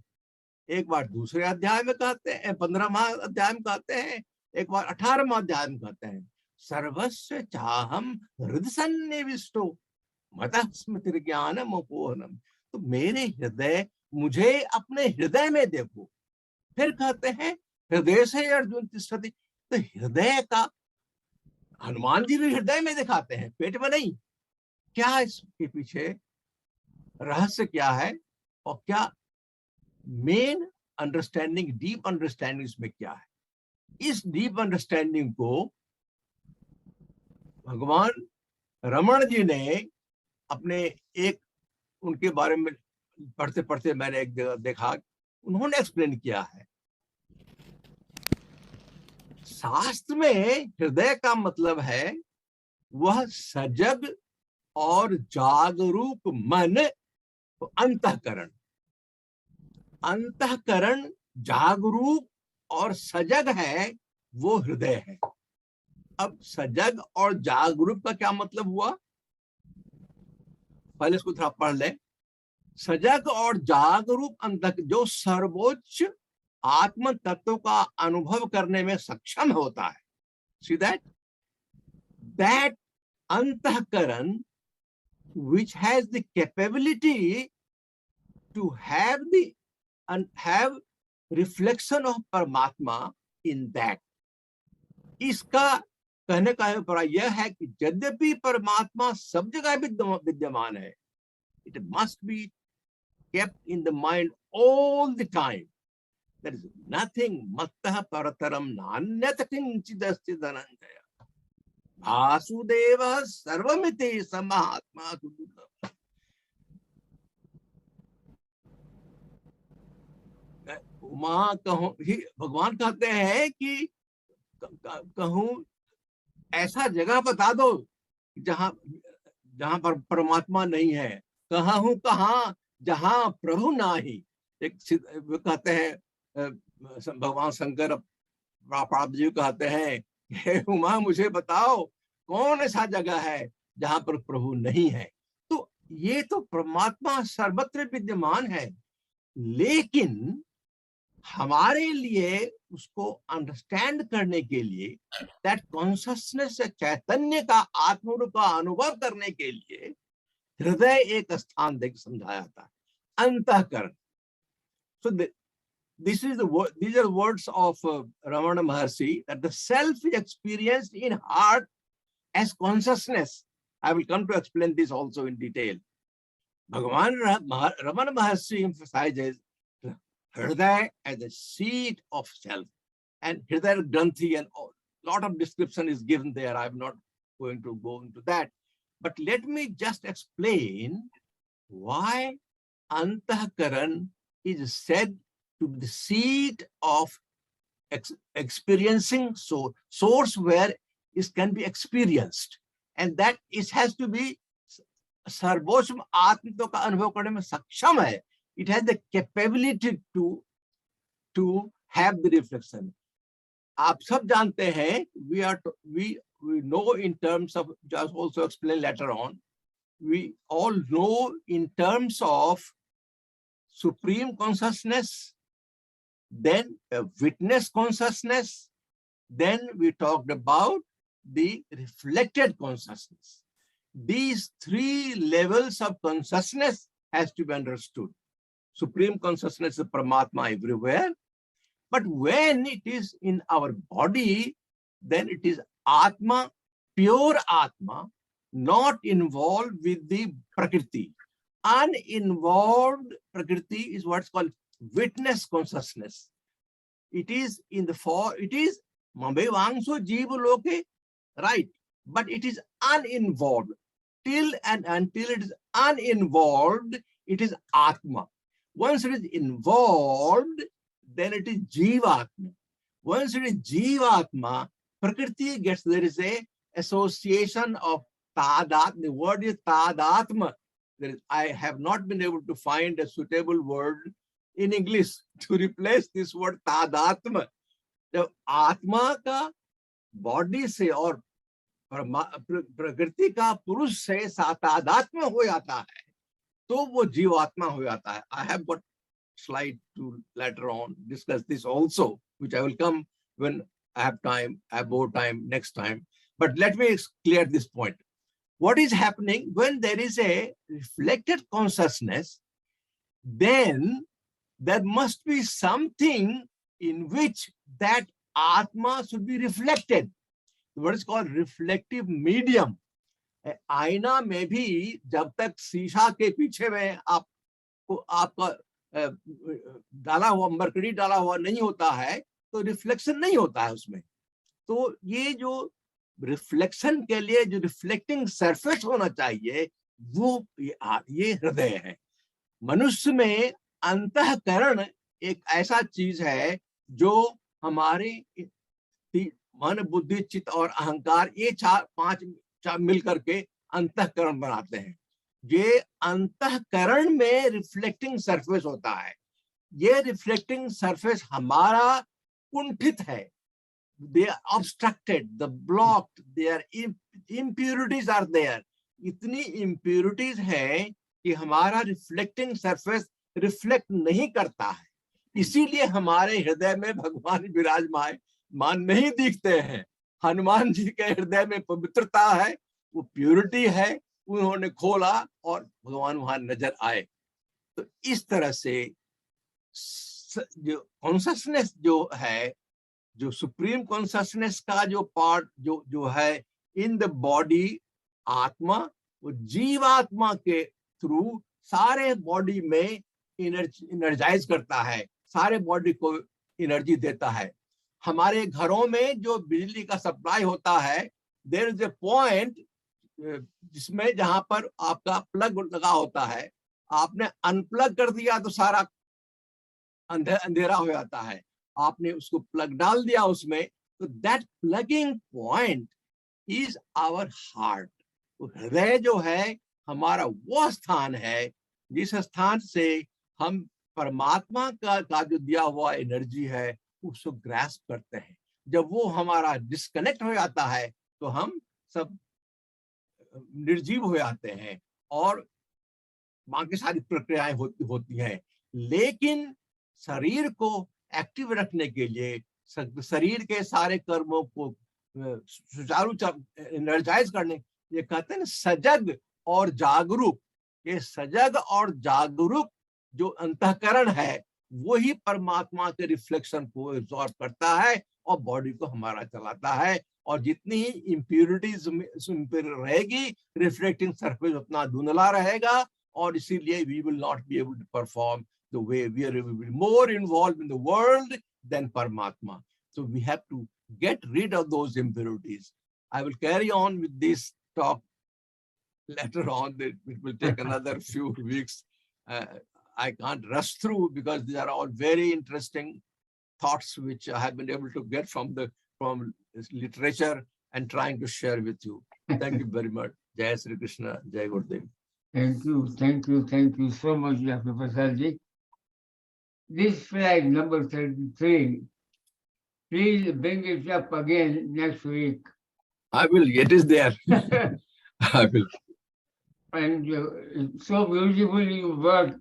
एक बार दूसरे अध्याय में कहते हैं, 15वां अध्याय में कहते हैं, एक बार 18वां अध्याय में कहते हैं, सर्वस्व चाहम हृदय सन्निविष्टो मतः स्मृतिर्ज्ञानम अपोहनम। तो मेरे हृदय, मुझे अपने हृदय में देखो। फिर कहते हैं हृदय से अर्जुन तिष्ठति। तो हृदय का हनुमान जी भी हृदय में दिखाते हैं, पेट में नहीं। क्या इसके पीछे रहस्य क्या है और क्या मेन अंडरस्टैंडिंग, डीप अंडरस्टैंडिंग इसमें क्या है? इस डीप अंडरस्टैंडिंग को भगवान रमण जी ने अपने एक, उनके बारे में पढ़ते पढ़ते मैंने एक जगह देखा, उन्होंने एक्सप्लेन किया है शास्त्र में हृदय का मतलब है वह सजग और जागरूक मन, अंतःकरण। अंतःकरण जागरूक और सजग है, वो हृदय है। अब सजग और जागरूक का क्या मतलब हुआ, पहले इसको थोड़ा पढ़ ले। सजग और जागरूक अंतः जो सर्वोच्च आत्म तत्व का अनुभव करने में सक्षम होता है, सी दैट अंतःकरण which has the capability to have reflection of Paramatma in that. इसका कहने का अभिप्राय यह है कि यद्यपि परमात्मा सब जगह विद्यमान है, it must be kept in the mind all the time. There is nothing mattah parataram nanyat kinchidasya dhananjaya. Vasudeva sarvamiti samahatma sudurlabha. वहां भगवान कहते हैं कि कहूं ऐसा जगह बता दो जहां पर परमात्मा नहीं है। कहा हूं कहां जहां प्रभु नाही। एक कहते हैं भगवान शंकर पार्वती जी कहते हैं, हे उमा मुझे बताओ कौन ऐसा जगह है जहां पर प्रभु नहीं है। तो ये तो परमात्मा सर्वत्र विद्यमान है, लेकिन हमारे लिए उसको अंडरस्टैंड करने के लिए, दैट कॉन्शसनेस चैतन्य का आत्मरूप का अनुभव करने के लिए हृदय एक स्थान देकर समझाया था, अंतःकरण। So these are words of Ramana Maharshi, that the self is experienced in heart as consciousness. I will come to explain this also in detail. Bhagavan Ramana Maharshi emphasizes Hridaya as a seat of self, and Hridaya Granthi and a lot of description is given there. I'm not going to go into that, but let me just explain why Antahkaran is said to be the seat of experiencing, source where it can be experienced, and that it has to be सर्वोच्च आत्म का अनुभव करने में सक्षम है. It has the capability to have the reflection. आप सब जानते हैं, we know in terms of, just also explain later on, we all know in terms of supreme consciousness, then a witness consciousness, then we talked about the reflected consciousness. These three levels of consciousness has to be understood. Supreme consciousness is Paramatma everywhere, but when it is in our body, then it is Atma, pure Atma, not involved with the Prakriti. Uninvolved Prakriti is what's called witness consciousness. It is in the form, it is Mambevangso Jiva Loke, right? But it is uninvolved. Till and until it is uninvolved, it is Atma. Once it is involved, then it is Jivatma. Once it is Jivatma, Prakriti gets, there is a association of Tadat. The word is Tadatma. I have not been able to find a suitable word in English to replace this word Tadatma. The Atma ka body se or प्रकृति का पुरुष से तादात्म्य हो जाता है, तो वो जीवात्मा हो जाता है. I have got slide to later on discuss this also, which I will come when I have time, I have more time next time. But let me clear this point. What is happening when there is a reflected consciousness, then there must be something in which that Atma should be reflected. What is called reflective medium. आईना में भी जब तक शीशा के पीछे में आपका डाला हुआ मरकरी डाला हुआ नहीं होता है, तो रिफ्लेक्शन नहीं होता है उसमें. तो ये जो रिफ्लेक्शन के लिए जो रिफ्लेक्टिंग सरफेस होना चाहिए, वो ये हृदय है. मनुष्य में अंतःकरण एक ऐसा चीज है जो हमारे मन बुद्धि चित्त और अहंकार, ये पांच मिल करके अंतःकरण बनाते हैं। ये अंतःकरण में रिफ्लेक्टिंग सरफेस होता है। ये रिफ्लेक्टिंग सरफेस हमारा कुंठित है, they are obstructed, the blocked, their impurities are there. इतनी impurities हैं कि हमारा रिफ्लेक्टिंग सरफेस रिफ्लेक्ट नहीं करता है, इसीलिए हमारे हृदय में भगवान विराजमान नहीं दिखते हैं। हनुमान जी के हृदय में पवित्रता है, वो प्यूरिटी है, उन्होंने खोला और भगवान वहां नजर आए। तो इस तरह से जो कॉन्शसनेस जो है, जो सुप्रीम कॉन्शसनेस का जो पार्ट जो है इन द बॉडी, आत्मा, वो जीवात्मा के थ्रू सारे बॉडी में एनर्जाइज करता है, सारे बॉडी को एनर्जी देता है। हमारे घरों में जो बिजली का सप्लाई होता है, देयर इज ए पॉइंट जिसमें जहां पर आपका प्लग लगा होता है, आपने अनप्लग कर दिया तो सारा अंधेरा हो जाता है। आपने उसको प्लग डाल दिया उसमें, तो that plugging point is our heart. तो हृदय जो है हमारा वो स्थान है जिस स्थान से हम परमात्मा का जो दिया हुआ एनर्जी है उसको ग्रास्प करते हैं। जब वो हमारा डिस्कनेक्ट हो जाता है तो हम सब निर्जीव हो जाते हैं और बाकी सारी प्रक्रियाएं होती हैं। लेकिन शरीर को एक्टिव रखने के लिए, शरीर के सारे कर्मों को सुचारू एनर्जाइज करने, ये कहते हैं सजग और जागरूक। ये सजग और जागरूक जो अंतःकरण है वही परमात्मा के रिफ्लेक्शन को एब्जॉर्ब करता है और बॉडी को हमारा चलाता है। और जितनी ही इम्प्यूरिटीज रहेगी, रिफ्लेक्टिंग सरफेस उतना धुंधला रहेगा, और इसीलिए we will not be able to perform the way we are more involved in the world than Paramatma. So we have to get rid of those impurities. I will carry on with this talk later on. It will take another few weeks. I can't rush through because these are all very interesting thoughts which I have been able to get from literature and trying to share with you. Thank you very much. Jai Sri Krishna, Jai Gurudev. Thank you so much, Dr. Prasadji. This flag number 33, please bring it up again next week. I will. It is there. I will. And so beautifully you work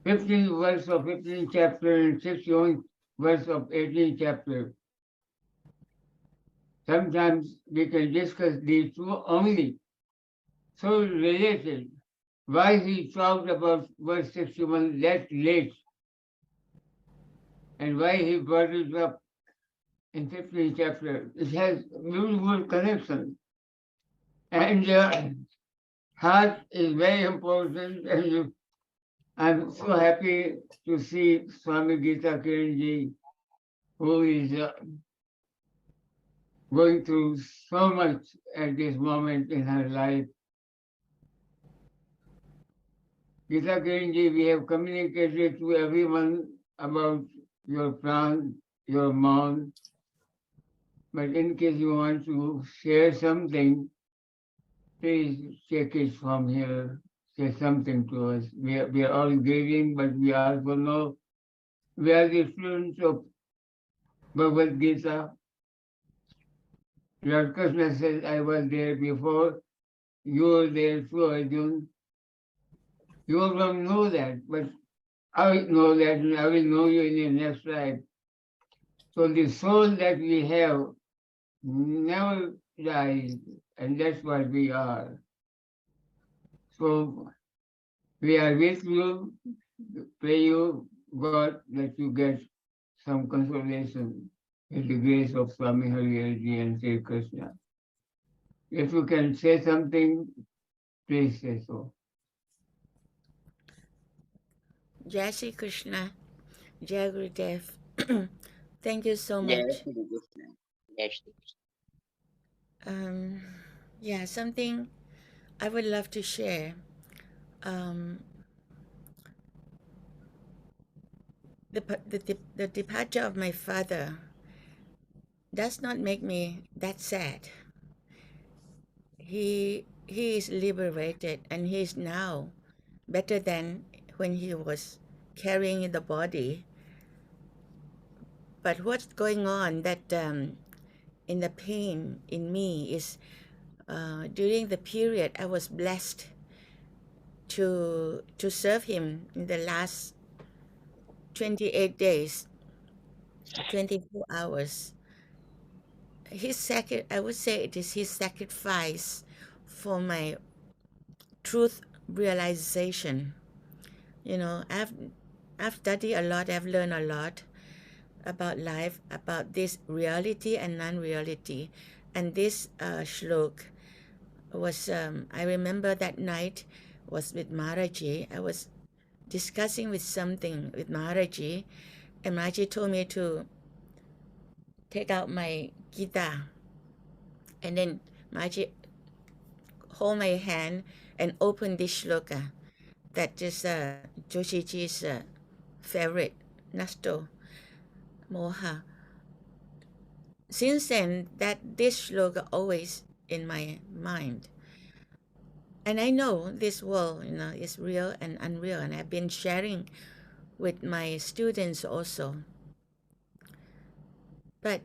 15th verse of 15th chapter and 61st verse of 18th chapter. Sometimes we can discuss these two only, so related. Why he talked about verse 61 that late, and why he brought it up in 15th chapter. It has beautiful connection. And heart is very important, and I'm so happy to see Swami Geeta Kiran ji, who is going through so much at this moment in her life. Geeta Kiran ji, we have communicated to everyone about your plan, your mom, but in case you want to share something, please take it from here, say something to us. We are all grieving, but we also know we are the students of Bhagavad Gita. Lord Krishna says, I was there before, you were there too, Arjun. You all don't know that, but I know that, and I will know you in the next life. So the soul that we have never dies, and that's what we are. So we are with you, pray you, God, that you get some consolation with the grace of Swami Hari and Sri Krishna. If you can say something, please say so. Jai Shri Krishna, Jai Gurudev. Thank you so much. Yeah, something I would love to share. The departure of my father does not make me that sad. He is liberated, and he is now better than when he was carrying the body. But what's going on that in the pain in me is during the period I was blessed to serve him in the last 28 days, 24 hours. I would say it is his sacrifice for my truth realization. You know, I've studied a lot, I've learned a lot about life, about this reality and non-reality. And this shlok was, I remember that night was with Maharaji. I was discussing with something with Maharaji, and Maharaji told me to take out my Geeta. And then Maharaji hold my hand and open this shloka that is Joshiji's favorite, Nasto Moha. Since then, that this shloka always in my mind. And I know this world, you know, is real and unreal, and I've been sharing with my students also. But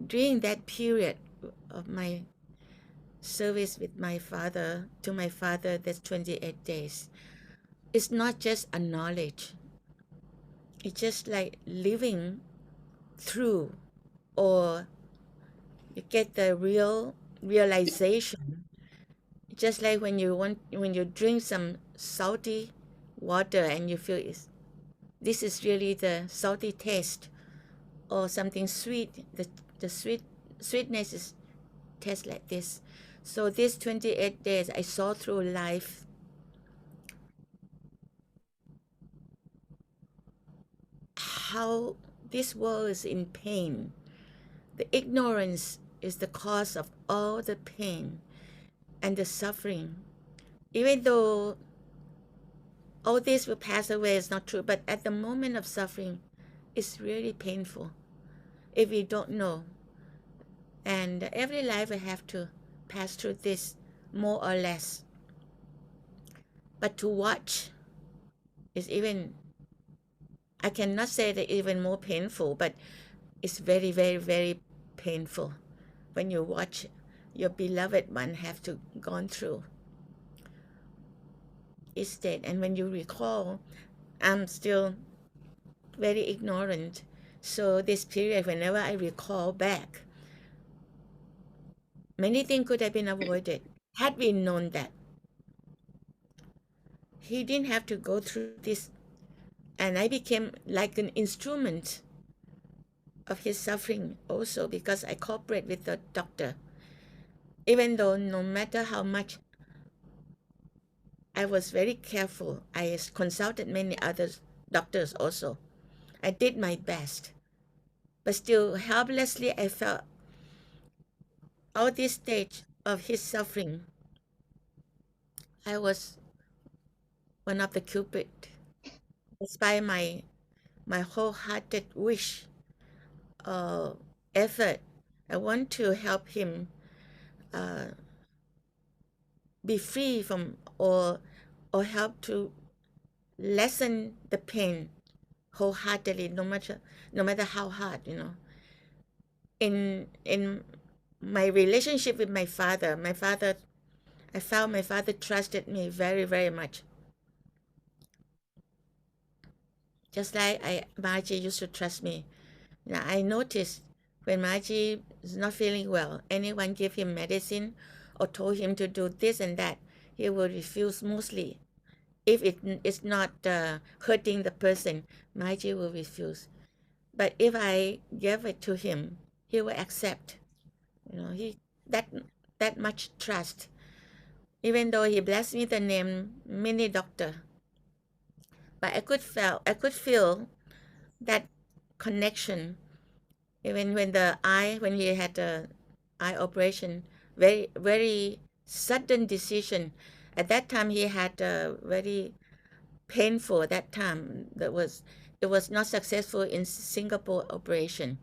during that period of my service with my father, to my father, that's 28 days, it's not just a knowledge. It's just like living through, or you get the realization. Just like when you drink some salty water and you feel this is really the salty taste, or something sweet, the sweetness is tastes like this. So these 28 days I saw through life how this world is in pain. The ignorance is the cause of all the pain and the suffering. Even though all this will pass away, is not true, but at the moment of suffering, it's really painful if we don't know. And every life we have to pass through this more or less. But to watch is even, I cannot say that even more painful, but it's very, very, very painful when you watch your beloved one have to gone through each state. And when you recall, I'm still very ignorant. So this period, whenever I recall back, many things could have been avoided had we known that. He didn't have to go through this, and I became like an instrument of his suffering also, because I cooperate with the doctor. Even though no matter how much I was very careful, I consulted many other doctors also. I did my best, but still helplessly I felt all this stage of his suffering. I was one of the cupid, despite my wholehearted wish, effort. I want to help him be free from, or help to lessen the pain wholeheartedly, no matter how hard, you know. In my relationship with my father, I found my father trusted me very, very much. Just like Margie used to trust me. Now I noticed when Margie is not feeling well, anyone give him medicine or told him to do this and that, he will refuse mostly. If it is not hurting the person, Margie will refuse. But if I give it to him, he will accept. You know, he that much trust. Even though he blessed me the name mini doctor, but I could feel that connection. Even when he had the eye operation, very, very sudden decision. At that time, he had a very painful. At that time, it was not successful in Singapore operation,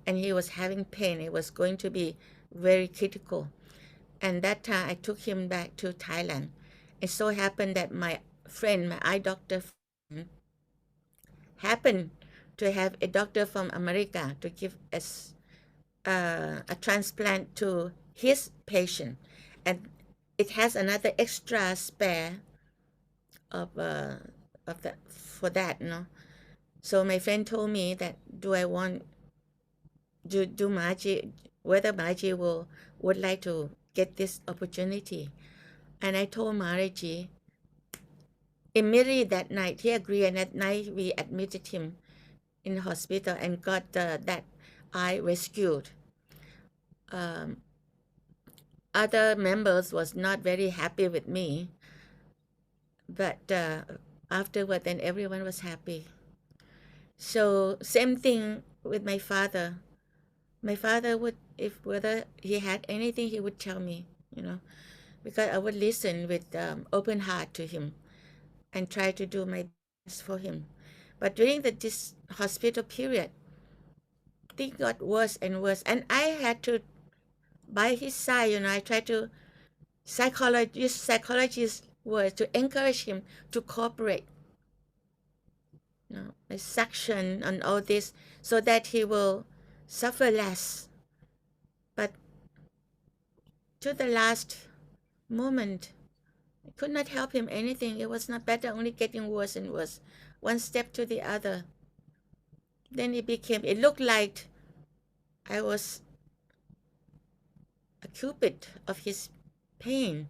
and he was having pain. It was going to be very critical. And that time I took him back to Thailand. It so happened that my friend, my eye doctor friend, happened to have a doctor from America to give us a transplant to his patient, and it has another extra spare of that for that, you know. So my friend told me that do I want do Margie, whether Margie would like to get this opportunity, and I told Margie immediately that night. He agreed, and at night we admitted him in the hospital and got that eye rescued. Other members was not very happy with me, but afterward then everyone was happy. So same thing with my father. My father would, if whether he had anything, he would tell me, you know, because I would listen with open heart to him and try to do my best for him. But during this hospital period, things got worse and worse, and I had to by his side, you know. I tried to psychologist words to encourage him to cooperate, you know, a suction on all this so that he will suffer less. But to the last moment, I could not help him anything. It was not better, only getting worse and worse, one step to the other. Then it looked like I was a cupid of his pain.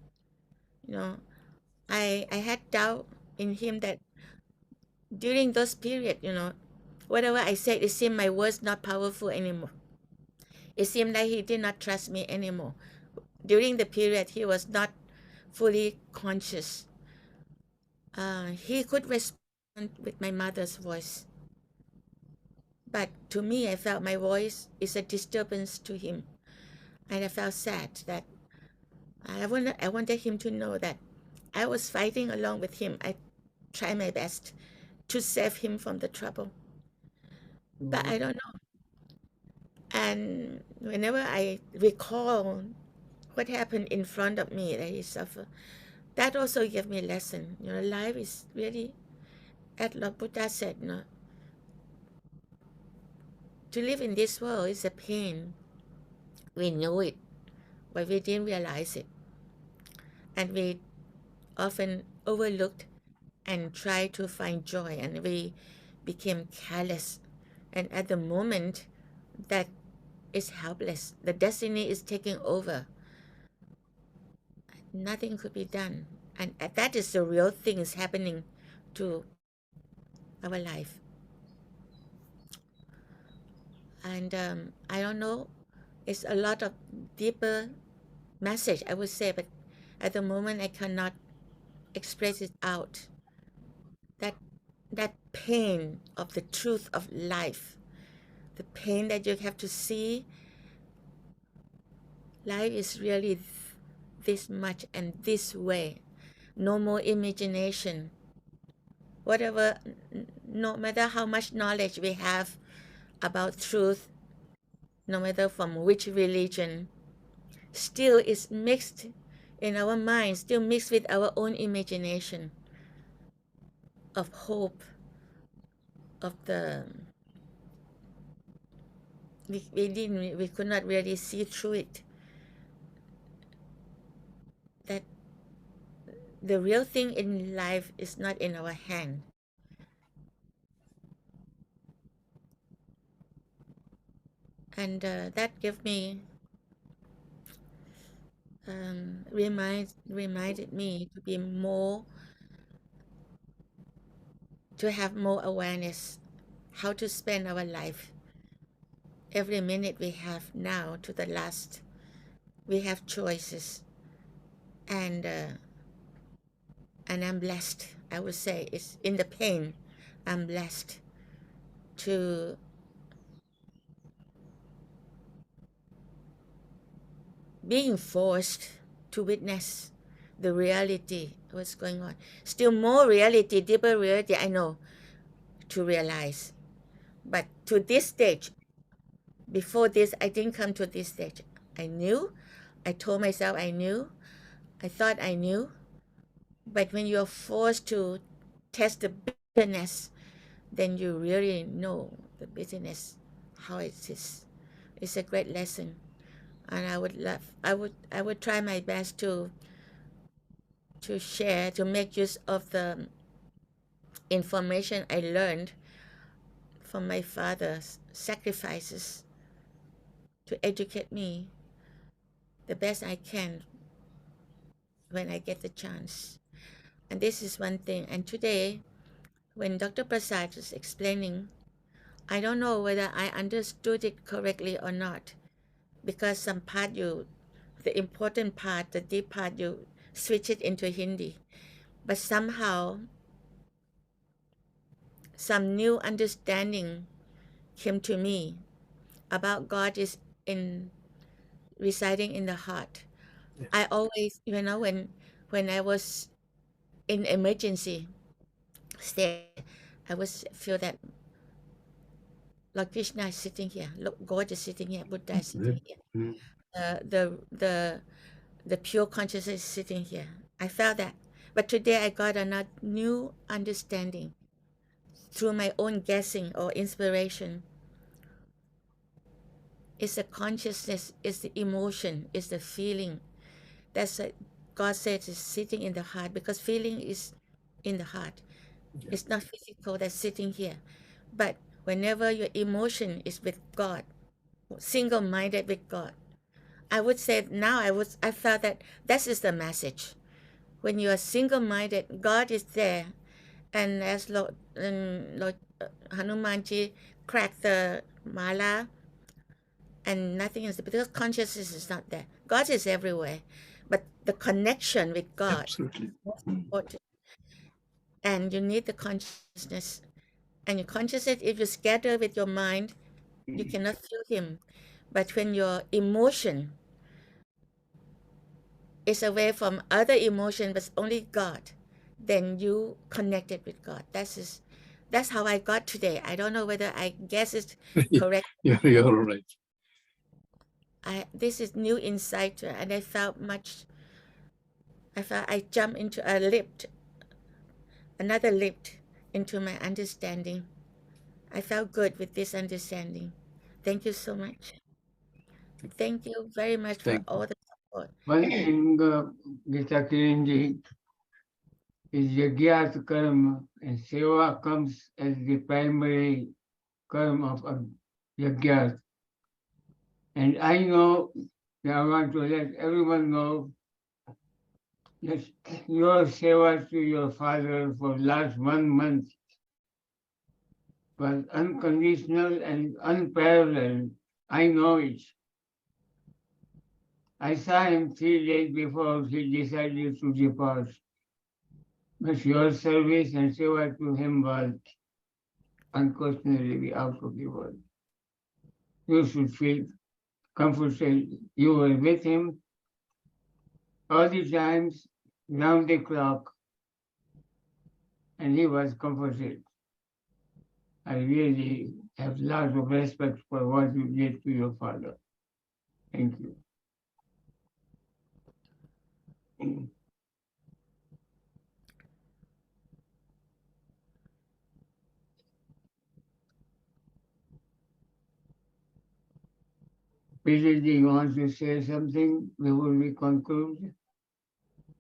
You know, I had doubt in him that during those period, you know, whatever I said, it seemed my words not powerful anymore. It seemed like he did not trust me anymore. During the period, he was not fully conscious. He could respond with my mother's voice. But to me, I felt my voice is a disturbance to him. And I felt sad that I wanted him to know that I was fighting along with him. I tried my best to save him from the trouble. But I don't know. And whenever I recall what happened in front of me that he suffered, that also gave me a lesson. You know, life is really, as Lord Buddha said, you know, to live in this world is a pain. We know it, but we didn't realize it. And we often overlooked and tried to find joy, and we became careless. And at the moment that is helpless, the destiny is taking over, nothing could be done. And that is the real things happening to our life. And I don't know, it's a lot of deeper message, I would say, but at the moment I cannot express it out. That pain of the truth of life, the pain that you have to see life is really this much and this way. No more imagination. Whatever, no matter how much knowledge we have about truth, no matter from which religion, still is mixed in our minds, still mixed with our own imagination of hope, of the we could not really see through it. That the real thing in life is not in our hand. And that gave me reminded me to be more, to have more awareness how to spend our life. Every minute we have now to the last, we have choices, and I'm blessed. I would say it's in the pain. I'm blessed to being forced to witness the reality, what's going on. Still more reality, deeper reality, I know, to realize. But to this stage, Before this, I didn't come to this stage. I knew, I told myself I knew, I thought I knew, but when you're forced to test the bitterness, then you really know the bitterness, how it is. It's a great lesson, and I would try my best to share, to make use of the information I learned from my father's sacrifices to educate me the best I can when I get the chance. And this is one thing. And today, when Dr. Prasad was explaining, I don't know whether I understood it correctly or not, because some part the important part, the deep part, you switch it into Hindi. But somehow, some new understanding came to me about God is in residing in the heart. I always, when I was in emergency state, I was feel that Lord Krishna is sitting here, God is sitting here, Buddha is sitting here, the pure consciousness is sitting here. I felt that, but today I got a new understanding through my own guessing or inspiration. It's the consciousness, it's the emotion, it's the feeling. That's what God says is sitting in the heart, because feeling is in the heart. It's not physical that's sitting here. But whenever your emotion is with God, single-minded with God, I would say now I felt that this is the message. When you are single-minded, God is there. And as Lord Hanumanji cracked the mala, and nothing is, because consciousness is not there. God is everywhere, but the connection with God Absolutely. is most important. And you need the consciousness. And your consciousness, if you scatter with your mind, you cannot feel Him. But when your emotion is away from other emotion, but only God, then you connected with God. That's how I got today. I don't know whether I guess it's correct. You're right. This is new insight, and I felt I jumped into another lift into my understanding. I felt good with this understanding. Thank you so much. Thank you very much for Thank you. all the support. One thing, Geeta Kiranji, is Yagyat karma, and Seva comes as the primary karma of a Yagyat. And I know, that I want to let everyone know that your Seva to your father for last 1 month was unconditional and unparalleled. I know it. I saw him 3 days before he decided to depart. But your service and seva to him was unquestionably out of the world. You should feel comfortable. You were with him all the times, round the clock, and he was comforted. I really have lots of respect for what you did to your father. Thank you. Peter, do you want to say something before we conclude?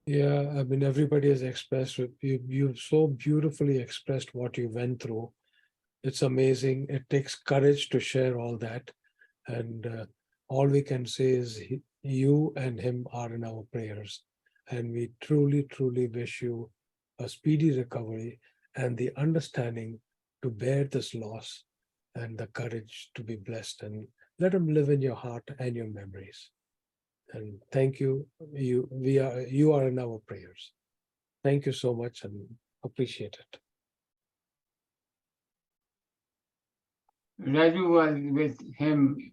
Yeah, I mean, everybody has expressed it. You've so beautifully expressed what you went through. It's amazing. It takes courage to share all that. And all we can say is you and him are in our prayers. And we truly, truly wish you a speedy recovery and the understanding to bear this loss and the courage to be blessed, and let him live in your heart and your memories. And thank you. You are in our prayers. Thank you so much and appreciate it. Raju was with him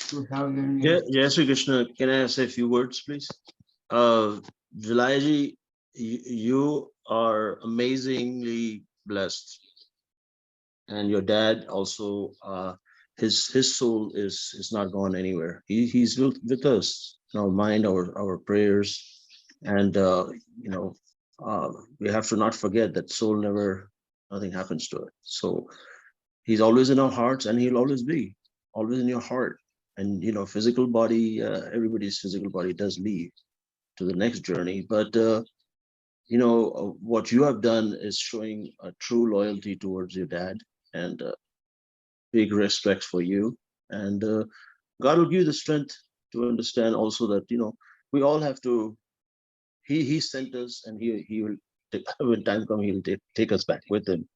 2008. Jai Sri Krishna. Can I say a few words, please? Vilayaji, you are amazingly blessed. And your dad also, his soul is not gone anywhere. He's with us in our mind, our prayers, and we have to not forget that soul nothing happens to it. So he's always in our hearts, and he'll always be always in your heart. And physical body, everybody's physical body does leave to the next journey, but what you have done is showing a true loyalty towards your dad, and big respect for you. And God will give you the strength to understand also that we all have to. He sent us, and he will when time comes, he'll take us back with him,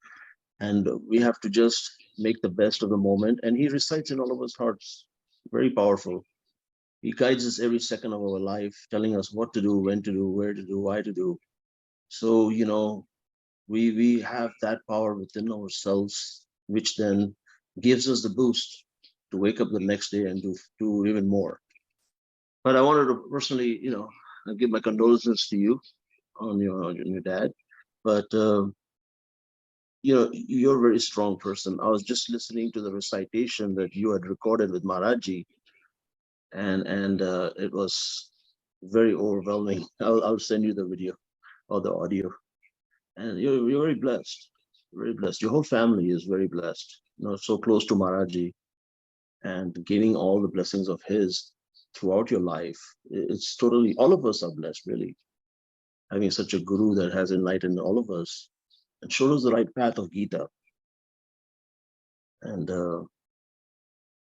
and we have to just make the best of the moment. And he resides in all of us hearts, very powerful. He guides us every second of our life, telling us what to do, when to do, where to do, why to do. So we have that power within ourselves, which then gives us the boost to wake up the next day and do even more. But I wanted to personally, give my condolences to you on your dad. But you're a very strong person. I was just listening to the recitation that you had recorded with Maharaji, and it was very overwhelming. I'll send you the video or the audio. And you're very blessed, very blessed. Your whole family is very blessed. So close to Maharaji, and gaining all the blessings of his throughout your life. It's totally, all of us are blessed, really, having such a guru that has enlightened all of us and shown us the right path of Geeta. And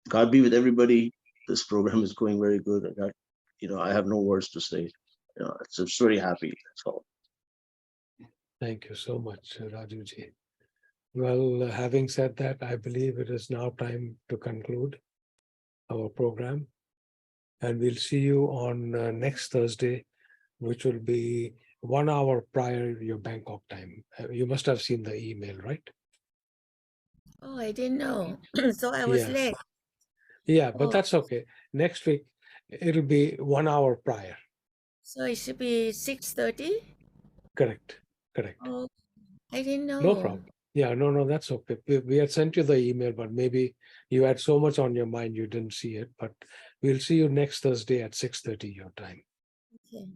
God be with everybody. This program is going very good. I have no words to say. It's just very happy. That's all. Thank you so much, Rajuji. Well, having said that, I believe it is now time to conclude our program. And we'll see you on next Thursday, which will be 1 hour prior your Bangkok time. You must have seen the email, right? Oh, I didn't know. So I was Yeah. late. Yeah, but Oh. that's okay. Next week, it'll be 1 hour prior. So it should be 6:30? Correct. Oh, I didn't know. No problem. Yeah, no, that's okay. We had sent you the email, but maybe you had so much on your mind you didn't see it. But we'll see you next Thursday at 6:30 your time. Okay.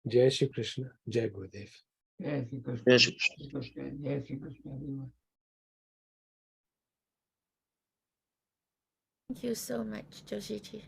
Jai Shri Krishna, Jai Gurudev. Yes, Shri Krishna. Yes, Shri Shri Krishna. Yes, Shri Krishna, everyone. Thank you so much, Joshiji.